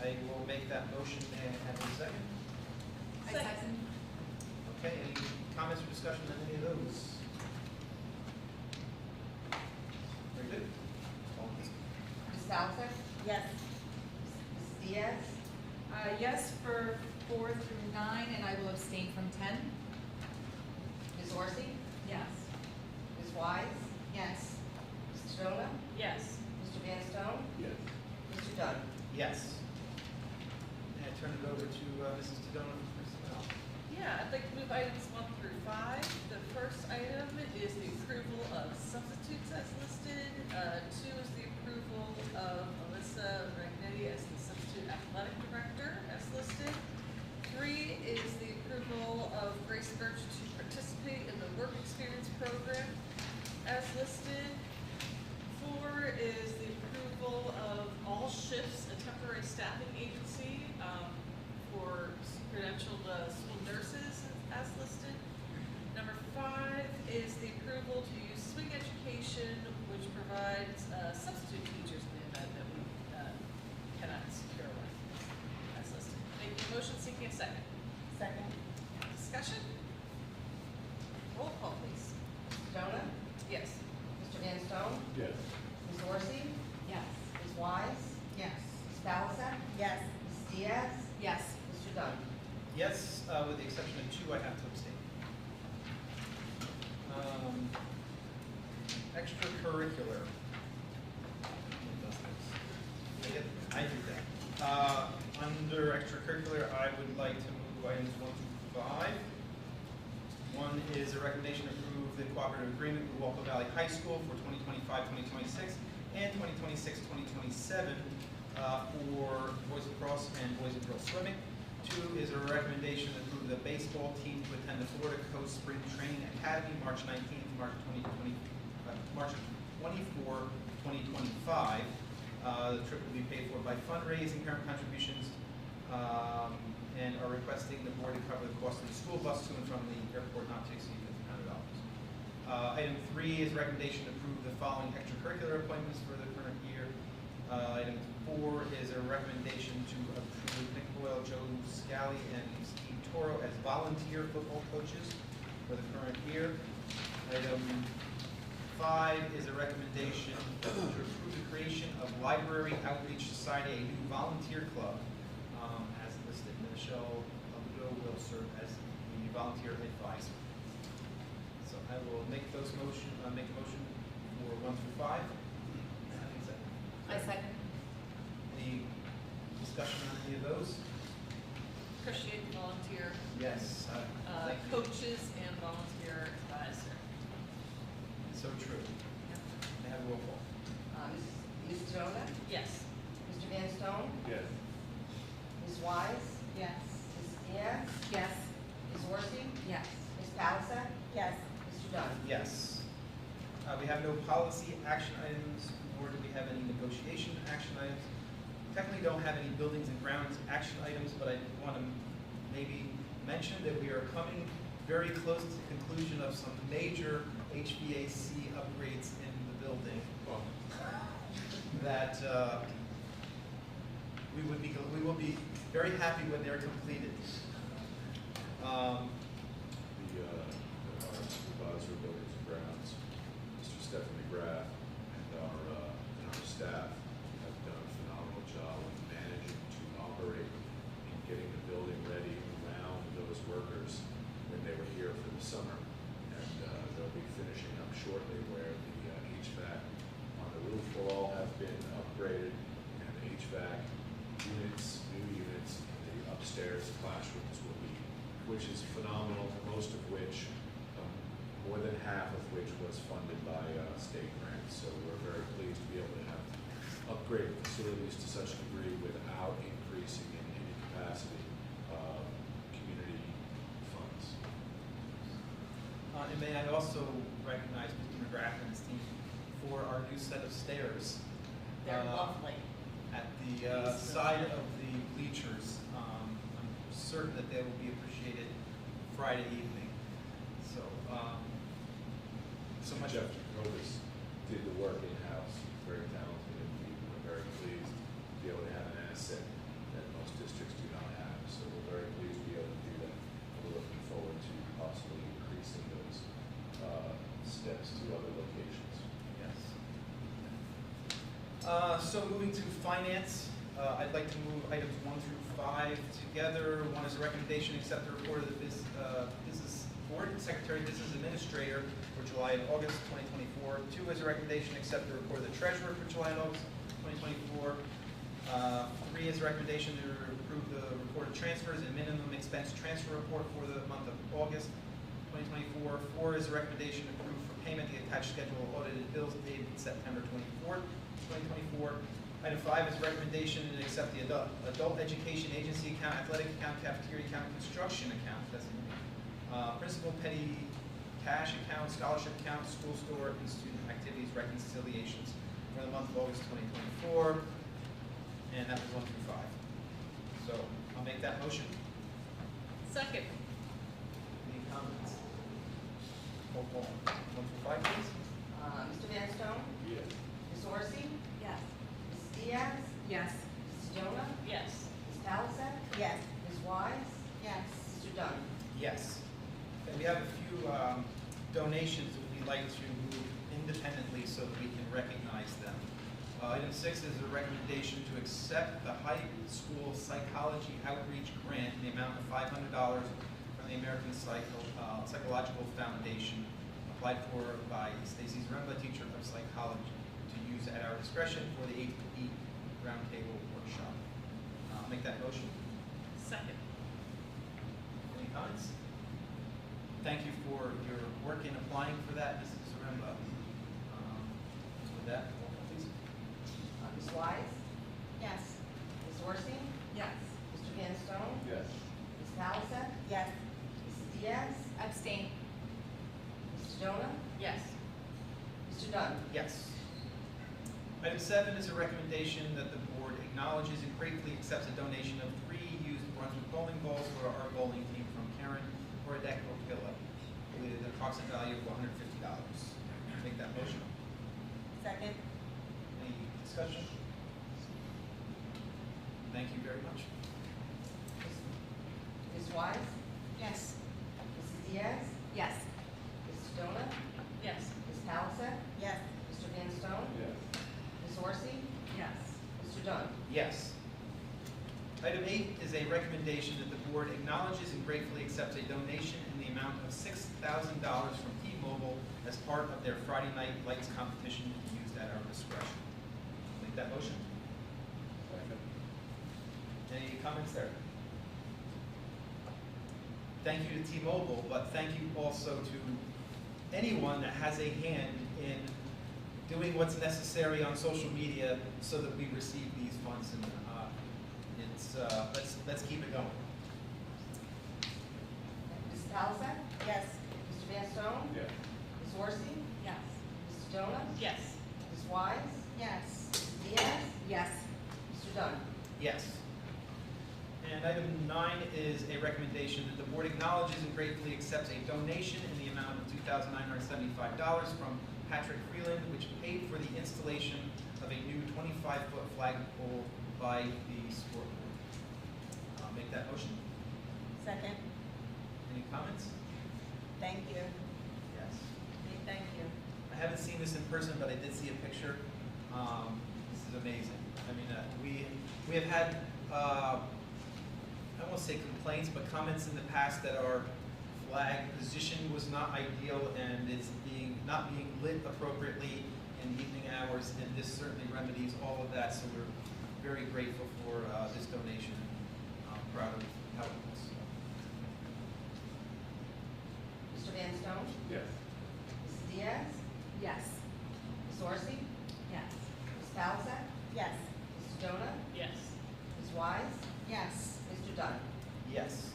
I will make that motion and have a second. Second. Okay, any comments or discussion on any of those? Very good. Ms. Palizek? Yes. Mrs. Diaz? Yes for 4 through 9, and I will abstain from 10. Ms. Orsi? Yes. Ms. Wise? Yes. Mrs. Sedona? Yes. Mr. Van Stone? Yes. Mr. Dunn? Yes. And I turn it over to Mrs. Sedona for personnel. Yeah, I'd like to move items 1 through 5. The first item is the approval of substitutes as listed. 2 is the approval of Alyssa Ragnetti as the substitute athletic director as listed. 3 is the approval of Grace Birch to participate in the work experience program as listed. 4 is the approval of All Shifts, a temporary staffing agency for credentialed school nurses as listed. Number 5 is the approval to use Swing Education, which provides substitute teachers in the event that we cannot secure one as listed. Making a motion, seeking a second. Second. Discussion? Roll call, please. Mrs. Sedona? Yes. Mr. Van Stone? Yes. Ms. Orsi? Yes. Ms. Wise? Yes. Ms. Palizek? Yes. Ms. Diaz? Yes. Mr. Dunn? Yes, with the exception of 2, I have to abstain. Extracurricular. I do that. Under extracurricular, I would like to move items 1 through 5. 1 is a recommendation to approve the cooperative agreement with Walpole Valley High School for 2025-2026 and 2026-2027 for Boys Lacrosse and Boys and Girls Swimming. 2 is a recommendation to approve the baseball team to attend the Florida Coast Spring Training Academy March 19th, March 24, 2025. The trip will be paid for by fundraising, parent contributions, and are requesting the board to cover the cost of the school bus to and from the airport not to exceed $1,500. Item 3 is recommendation to approve the following extracurricular appointments for the current year. Item 4 is a recommendation to approve Nick Boyle, Joe Scally, and Steve Toro as volunteer football coaches for the current year. Item 5 is a recommendation to approve the creation of Library Outreach Society, a new volunteer club, as listed. Michelle Aludo will serve as the volunteer advisor. So I will make a motion for 1 through 5. I second. Any discussion on any of those? Appreciate the volunteer, Yes. Thank you. coaches and volunteer advisor. So true. May I have a roll call? Ms. Sedona? Yes. Mr. Van Stone? Yes. Ms. Wise? Yes. Ms. Diaz? Yes. Ms. Orsi? Yes. Ms. Palasek? Yes. Mr. Dunn? Yes. We have no policy action items, nor do we have any negotiation action items. Technically don't have any buildings and grounds action items, but I want to maybe mention that we are coming very close to the conclusion of some major HVAC upgrades in the building that we will be very happy when they're completed. Our supervisor of buildings and grounds, Mr. Stephen McGrath, and our staff have done a phenomenal job of managing to operate and getting the building ready around those workers when they were here for the summer. And they'll be finishing up shortly where the HVAC on the roof will all have been upgraded, and the HVAC units, new units in the upstairs classrooms will be, which is phenomenal, most of which, more than half of which was funded by state grants. So we're very pleased to be able to have upgraded facilities to such a degree without increasing in any capacity community funds. And may I also recognize Mr. McGrath and his team for our new set of stairs. They're lovely. At the side of the bleachers. I'm certain that they will be appreciated Friday evening. So, so much. Jeff Jacobus did the work in-house, very talented, and we're very pleased to be able to have an asset that most districts do not have. So we're very pleased to be able to do that. We're looking forward to possibly increasing those steps to other locations. Yes. So moving to finance, I'd like to move items 1 through 5 together. 1 is a recommendation to accept the report of the Business Board Secretary, Business Administrator for July and August 2024. 2 is a recommendation to accept the report of the Treasurer for July and August 2024. 3 is a recommendation to approve the report of transfers and minimum expense transfer report for the month of August 2024. 4 is a recommendation to approve for payment the attached schedule of audited bills dated September 24th, 2024. Item 5 is a recommendation to accept the adult education agency account, athletic account, cafeteria account, construction account, principal petty cash account, scholarship account, school store, and student activities reconciliations for the month of August 2024. And that was 1 through 5. So I'll make that motion. Second. Any comments? Roll call. 1 through 5, please. Mr. Van Stone? Yes. Ms. Orsi? Yes. Ms. Diaz? Yes. Ms. Sedona? Yes. Ms. Palasek? Yes. Ms. Wise? Yes. Mr. Dunn? Yes. And we have a few donations that we'd like to move independently so that we can recognize them. Item 6 is a recommendation to accept the high school psychology outreach grant in the amount of $500 from the American Psychological Foundation, applied for by Stacy Zaremba, teacher of psychology, to use at our discretion for the 8 to Eat Roundtable Workshop. Make that motion. Second. Any comments? Thank you for your work in applying for that, Mrs. Zaremba. With that, roll call, please. Ms. Wise? Yes. Ms. Orsi? Yes. Mr. Van Stone? Yes. Ms. Palasek? Yes. Mrs. Diaz? Abstain. Ms. Sedona? Yes. Mr. Dunn? Yes. Item 7 is a recommendation that the board acknowledges and gratefully accepts a donation of 3 used Brunswick bowling balls for our bowling team from Karen Horadek-Opilla with an approximate value of $150. Make that motion. Second. Any discussion? recommendation that the board acknowledges and gratefully accepts a donation in the amount of $6,000 from T-Mobile as part of their Friday night lights competition to be used at our discretion. Make that motion. Any comments there? Thank you to T-Mobile, but thank you also to anyone that has a hand in doing what's necessary on social media so that we receive these funds, and let's keep it going. Mrs. Palisade? Yes. Mr. Van Stone? Yes. Ms. Orsi? Yes. Mrs. Jonah? Yes. Ms. Wise? Yes. Mrs. Diaz? Yes. Mr. Dunn? Yes. And item 9 is a recommendation that the board acknowledges and gratefully accepts a donation in the amount of $2,975 from Patrick Freeland, which paid for the installation of a new 25-foot flagpole by the sport board. I'll make that motion. Second. Any comments? Thank you. Yes. Thank you. I haven't seen this in person, but I did see a picture. This is amazing. I mean, we have had, I won't say complaints, but comments in the past that our flag position was not ideal and it's not being lit appropriately in the evening hours, and this certainly remedies all of that. So we're very grateful for this donation. Proud of how it was. Mr. Van Stone? Yes. Mrs. Diaz? Yes. Ms. Orsi? Yes. Ms. Palisade? Yes. Mrs. Jonah? Yes. Ms. Wise? Yes. Mr. Dunn? Yes.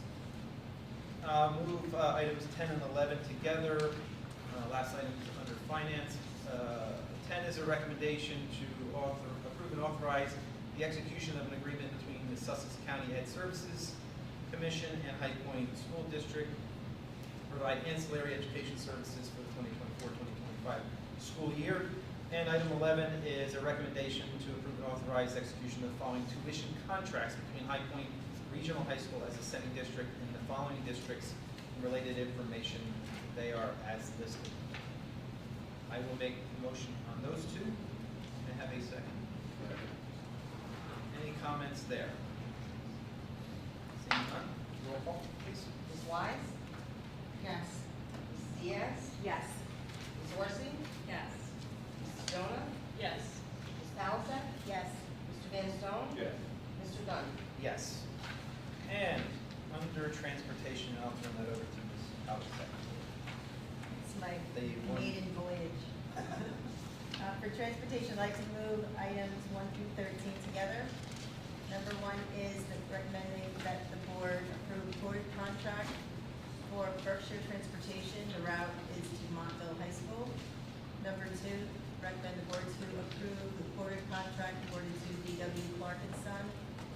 Move items 10 and 11 together. Last item is under finance. 10 is a recommendation to approve and authorize the execution of an agreement between the Sussex County Ed Services Commission and High Point School District to provide ancillary education services for the 2024-2025 school year. And item 11 is a recommendation to approve and authorize execution of the following tuition contracts between High Point Regional High School as a setting district and the following districts and related information. They are as listed. I will make the motion on those two. May I have a second? Any comments there? Seeing none, roll call, please. Ms. Wise? Yes. Mrs. Diaz? Yes. Ms. Orsi? Yes. Mrs. Jonah? Yes. Ms. Palisade? Yes. Mr. Van Stone? Yes. Mr. Dunn? Yes. And under transportation, I'll turn that over to Ms. Palisade. It's my The one- maiden voyage. For transportation, I'd like to move items 1 through 13 together. Number 1 is recommending that the board approve quoted contract for Berkshire Transportation. The route is to Montville High School. Number 2, recommend the board to approve the quoted contract awarded to D.W. Clark & Son.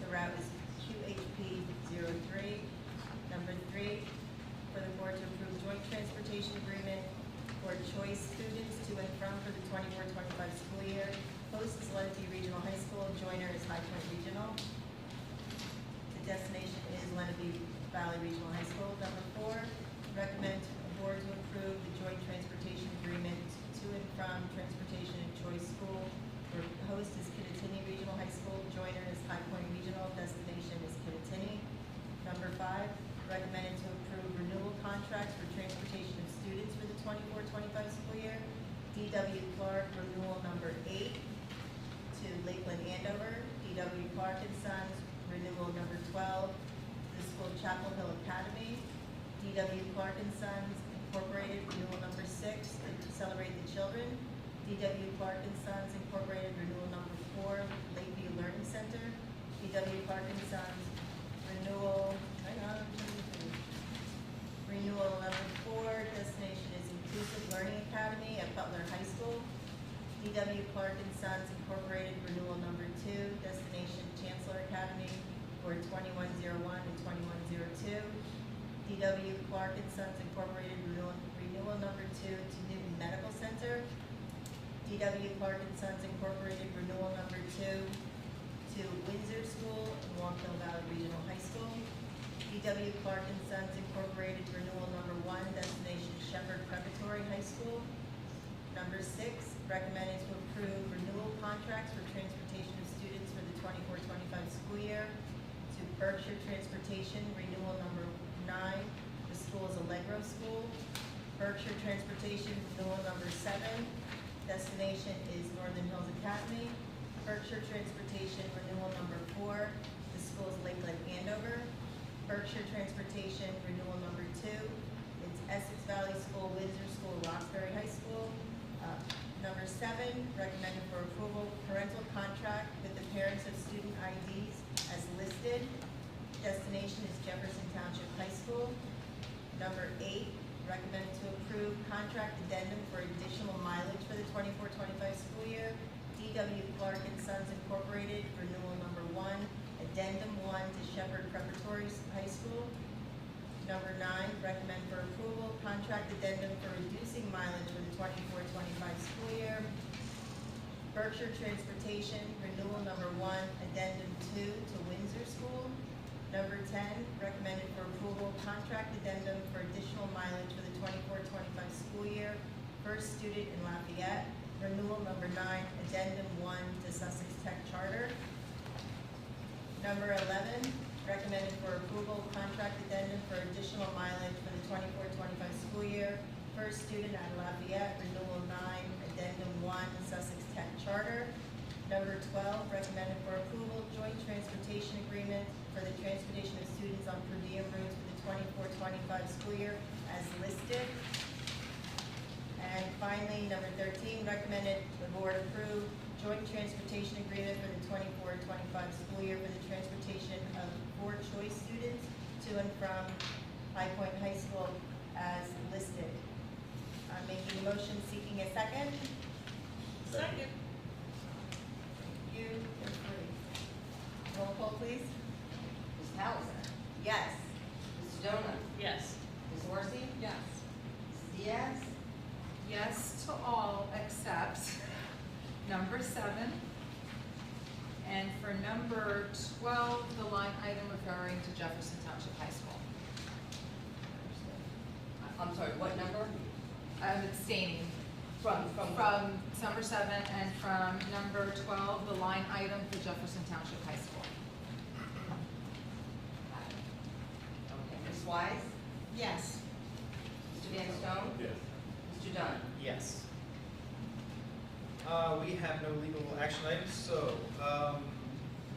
The route is QHP 03. Number 3, for the board to approve joint transportation agreement for choice students to and from for the 24-25 school year. Host is Lenape Regional High School, joiner is High Point Regional. The destination is Lenape Valley Regional High School. Number 4, recommend the board to approve the joint transportation agreement to and from Transportation and Choice School. For host is Kittatinny Regional High School, joiner is High Point Regional, destination is Kittatinny. Number 5, recommended to approve renewal contracts for transportation of students for the 24-25 school year. D.W. Clark, renewal number 8 to Lakeland Andover. D.W. Clark & Sons, renewal number 12, the school Chapel Hill Academy. D.W. Clark & Sons Incorporated, renewal number 6 to Celebrate the Children. D.W. Clark & Sons Incorporated, renewal number 4, Lakeview Learning Center. D.W. Clark & Sons, renewal, renewal number 4, destination is Inclusive Learning Academy at Butler High School. D.W. Clark & Sons Incorporated, renewal number 2, destination Chancellor Academy for 2101 and 2102. D.W. Clark & Sons Incorporated, renewal number 2 to Newton Medical Center. D.W. Clark & Sons Incorporated, renewal number 2 to Windsor School and Longfield Valley Regional High School. D.W. Clark & Sons Incorporated, renewal number 1, destination Shepherd Preparatory High School. Number 6, recommended to approve renewal contracts for transportation of students for the 24-25 school year to Berkshire Transportation, renewal number 9, the school is Allegro School. Berkshire Transportation, renewal number 7, destination is Northern Hills Academy. Berkshire Transportation, renewal number 4, the school is Lakeland Andover. Berkshire Transportation, renewal number 2, it's Essex Valley School, Windsor School, Roxbury High School. Number 7, recommended for approval, parental contract with the parents of student IDs as listed. Destination is Jefferson Township High School. Number 8, recommended to approve contract addendum for additional mileage for the 24-25 school year. D.W. Clark and Sons Incorporated, renewal number 1, addendum 1 to Shepherd Preparatory High School. Number 9, recommend for approval, contract addendum for reducing mileage for the 24-25 school year. Berkshire Transportation, renewal number 1, addendum 2 to Windsor School. Number 10, recommended for approval, contract addendum for additional mileage for the 24-25 school year. First student in Lafayette. Renewal number 9, addendum 1 to Sussex Tech Charter. Number 11, recommended for approval, contract addendum for additional mileage for the 24-25 school year. First student at Lafayette, renewal 9, addendum 1, Sussex Tech Charter. Number 12, recommended for approval, joint transportation agreement for the transportation of students on per diem routes for the 24-25 school year as listed. And finally, number 13, recommended the board approve joint transportation agreement for the 24-25 school year for the transportation of 4 choice students to and from High Point High School as listed. I'm making a motion seeking a second. Second. Thank you. You're free. Roll call, please. Ms. Palliser? Yes. Ms. Sedona? Yes. Ms. Orsi? Yes. Ms. Diaz? Yes to all except number 7. And for number 12, the line item referring to Jefferson Township High School. I'm sorry, what number? I'm abstaining From number 7 and from number 12, the line item for Jefferson Township High School. Okay, Ms. Wise? Yes. Mr. Van Stone? Yes. Mr. Dunn? Yes. We have no legal action items, so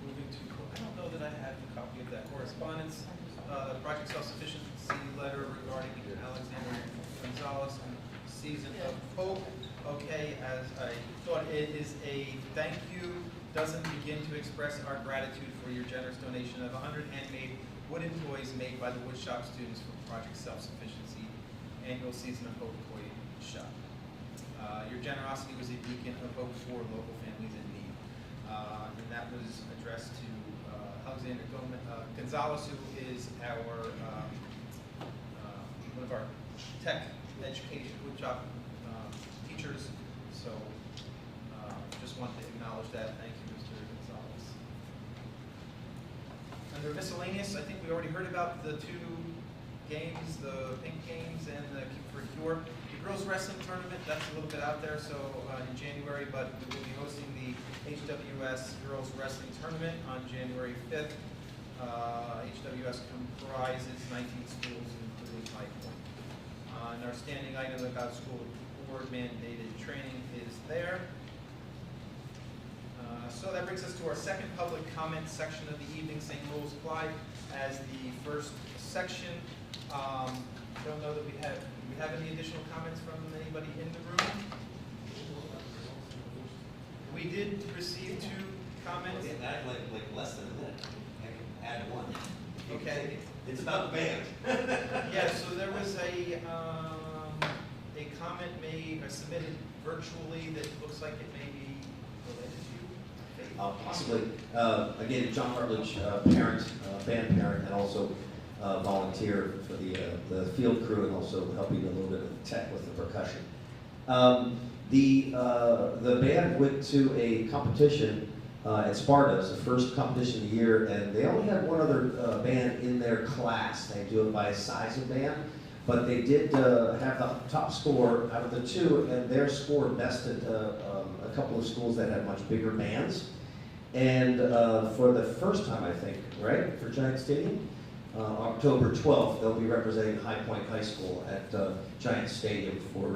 moving to, I don't know that I have a copy of that correspondence. Project self-sufficiency letter regarding Alexander Gonzalez and Season of Hope. Okay, as I thought, it is a thank you, doesn't begin to express our gratitude for your generous donation of 100 handmade wooden toys made by the woodshop students for Project Self-Sufficiency Annual Season of Hope Toy Shop. Your generosity was a beacon of hope for local families in need. And that was addressed to Alexander Gonzalez, who is our one of our tech education woodshop teachers. So just wanted to acknowledge that. Thank you, Mr. Gonzalez. Under miscellaneous, I think we already heard about the 2 games, the Pink Games and the Keep for Cure. The girls wrestling tournament, that's a little bit out there, so in January, but we will be hosting the HWS Girls Wrestling Tournament on January 5th. HWS comprises 19 schools, including High Point. And our standing item about school board mandated training is there. So that brings us to our second public comment section of the evening. Same rules apply as the first section. Don't know that do we have any additional comments from anybody in the room? We did receive 2 comments. It's like less than a minute. I can add 1. Okay. It's about the band. Yeah, so there was a comment made or submitted virtually that looks like it may be related to you. Possibly. Again, John Hartledge, parent, band parent, and also volunteer for the field crew and also helping a little bit with tech with the percussion. The band went to a competition at Sparta. It was the first competition of the year, and they only had 1 other band in their class. They do it by size of band, but they did have the top score out of the 2, and their score bested a couple of schools that had much bigger bands. And for the first time, I think, right, for Giant Stadium, October 12th, they'll be representing High Point High School at Giant Stadium for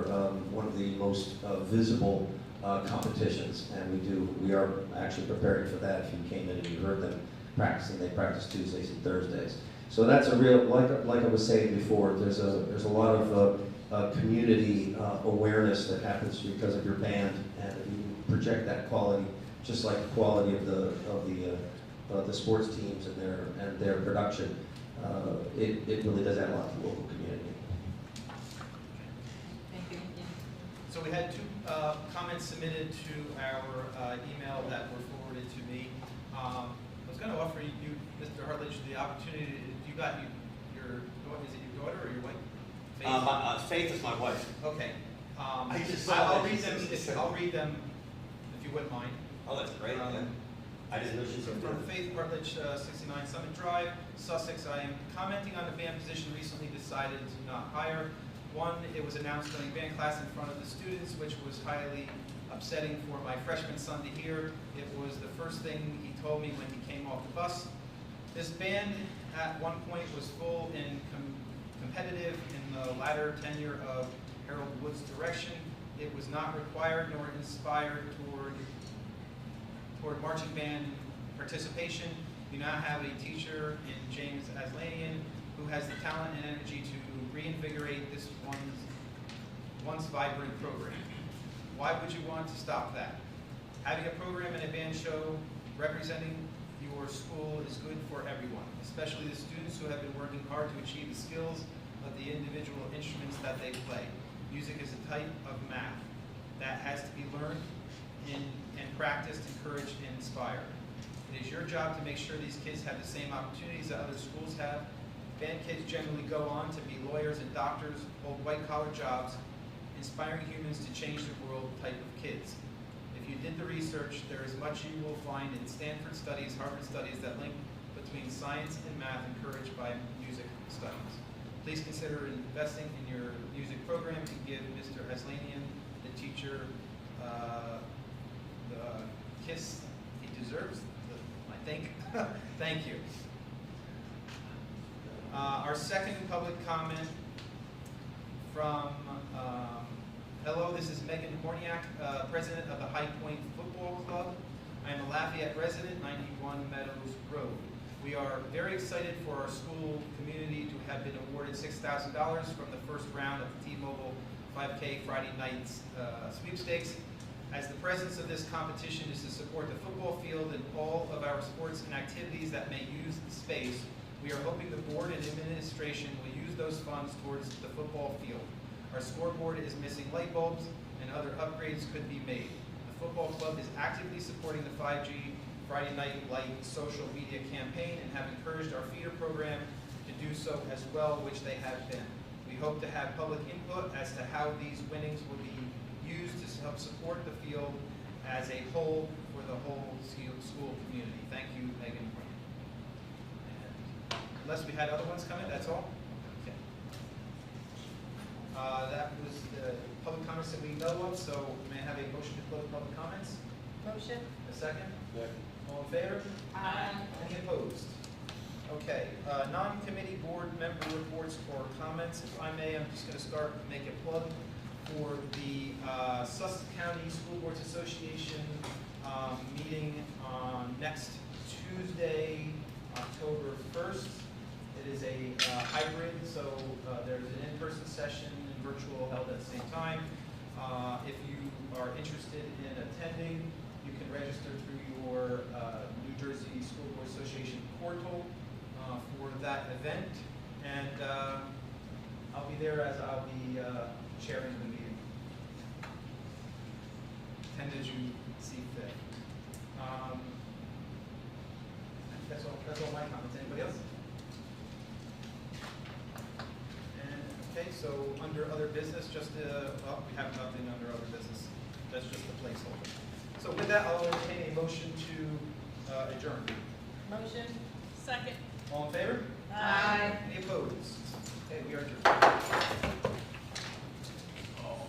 one of the most visible competitions. And we are actually preparing for that. If you came in and you heard them practicing, they practice Tuesdays and Thursdays. So that's a real, like I was saying before, there's a lot of community awareness that happens because of your band, and if you can project that quality, just like the quality of the sports teams and their production, it really does add a lot to the local community. Thank you. So we had two comments submitted to our email that were forwarded to me. I was going to offer you, Mr. Hartledge, the opportunity. You got your is it your daughter or your wife? Faith is my wife. Okay. I just I'll read them. I'll read them if you wouldn't mind. Oh, that's great. I didn't know she was From Faith Hartledge, 69 Summit Drive, Sussex. I am commenting on the band position recently decided to not hire. One, it was announced during band class in front of the students, which was highly upsetting for my freshman son to hear. It was the first thing he told me when he came off the bus. This band at one point was full and competitive in the latter tenure of Harold Wood's direction. It was not required nor inspired toward marching band participation. You now have a teacher in James Aslanian who has the talent and energy to reinvigorate this once vibrant program. Why would you want to stop that? Having a program and a band show representing your school is good for everyone, especially the students who have been working hard to achieve the skills of the individual instruments that they play. Music is a type of math that has to be learned and practiced, encouraged, and inspired. It is your job to make sure these kids have the same opportunities that other schools have. Band kids generally go on to be lawyers and doctors, hold white-collar jobs, inspiring humans to change the world type of kids. If you did the research, there is much you will find in Stanford studies, Harvard studies that link between science and math encouraged by music studies. Please consider investing in your music program and give Mr. Aslanian, the teacher, the kiss he deserves, I think. Thank you. Our second public comment from, hello, this is Megan Horniak, president of the High Point Football Club. I am a Lafayette resident, 91 Meadows Road. We are very excited for our school community to have been awarded $6,000 from the first round of the T-Mobile 5K Friday nights sweepstakes. As the presence of this competition is to support the football field and all of our sports and activities that may use the space, we are hoping the board and administration will use those funds towards the football field. Our scoreboard is missing light bulbs and other upgrades could be made. The football club is actively supporting the 5G Friday Night Light social media campaign and have encouraged our feeder program to do so as well, which they have been. We hope to have public input as to how these winnings will be used to help support the field as a whole for the whole school community. Thank you, Megan. Unless we had other ones come in, that's all? Okay. That was the public comments that we know of, so may I have a motion to close public comments? Motion? A second? Second. All in favor? Aye. Any opposed? Okay, non-committee board member reports or comments. If I may, I'm just going to start and make a plug for the Sussex County School Boards Association meeting on next Tuesday, October 1st. It is a hybrid, so there's an in-person session and virtual held at the same time. If you are interested in attending, you can register through your New Jersey School Board Association portal for that event. And I'll be there as I'll be chairing the meeting. Attend as you see fit. That's all my comments. Anybody else? And okay, so under other business, just well, we have nothing under other business. That's just a placeholder. So with that, I'll entertain a motion to adjourn. Motion? Second. All in favor? Aye. Any opposed? Okay, we are adjourned. Oh.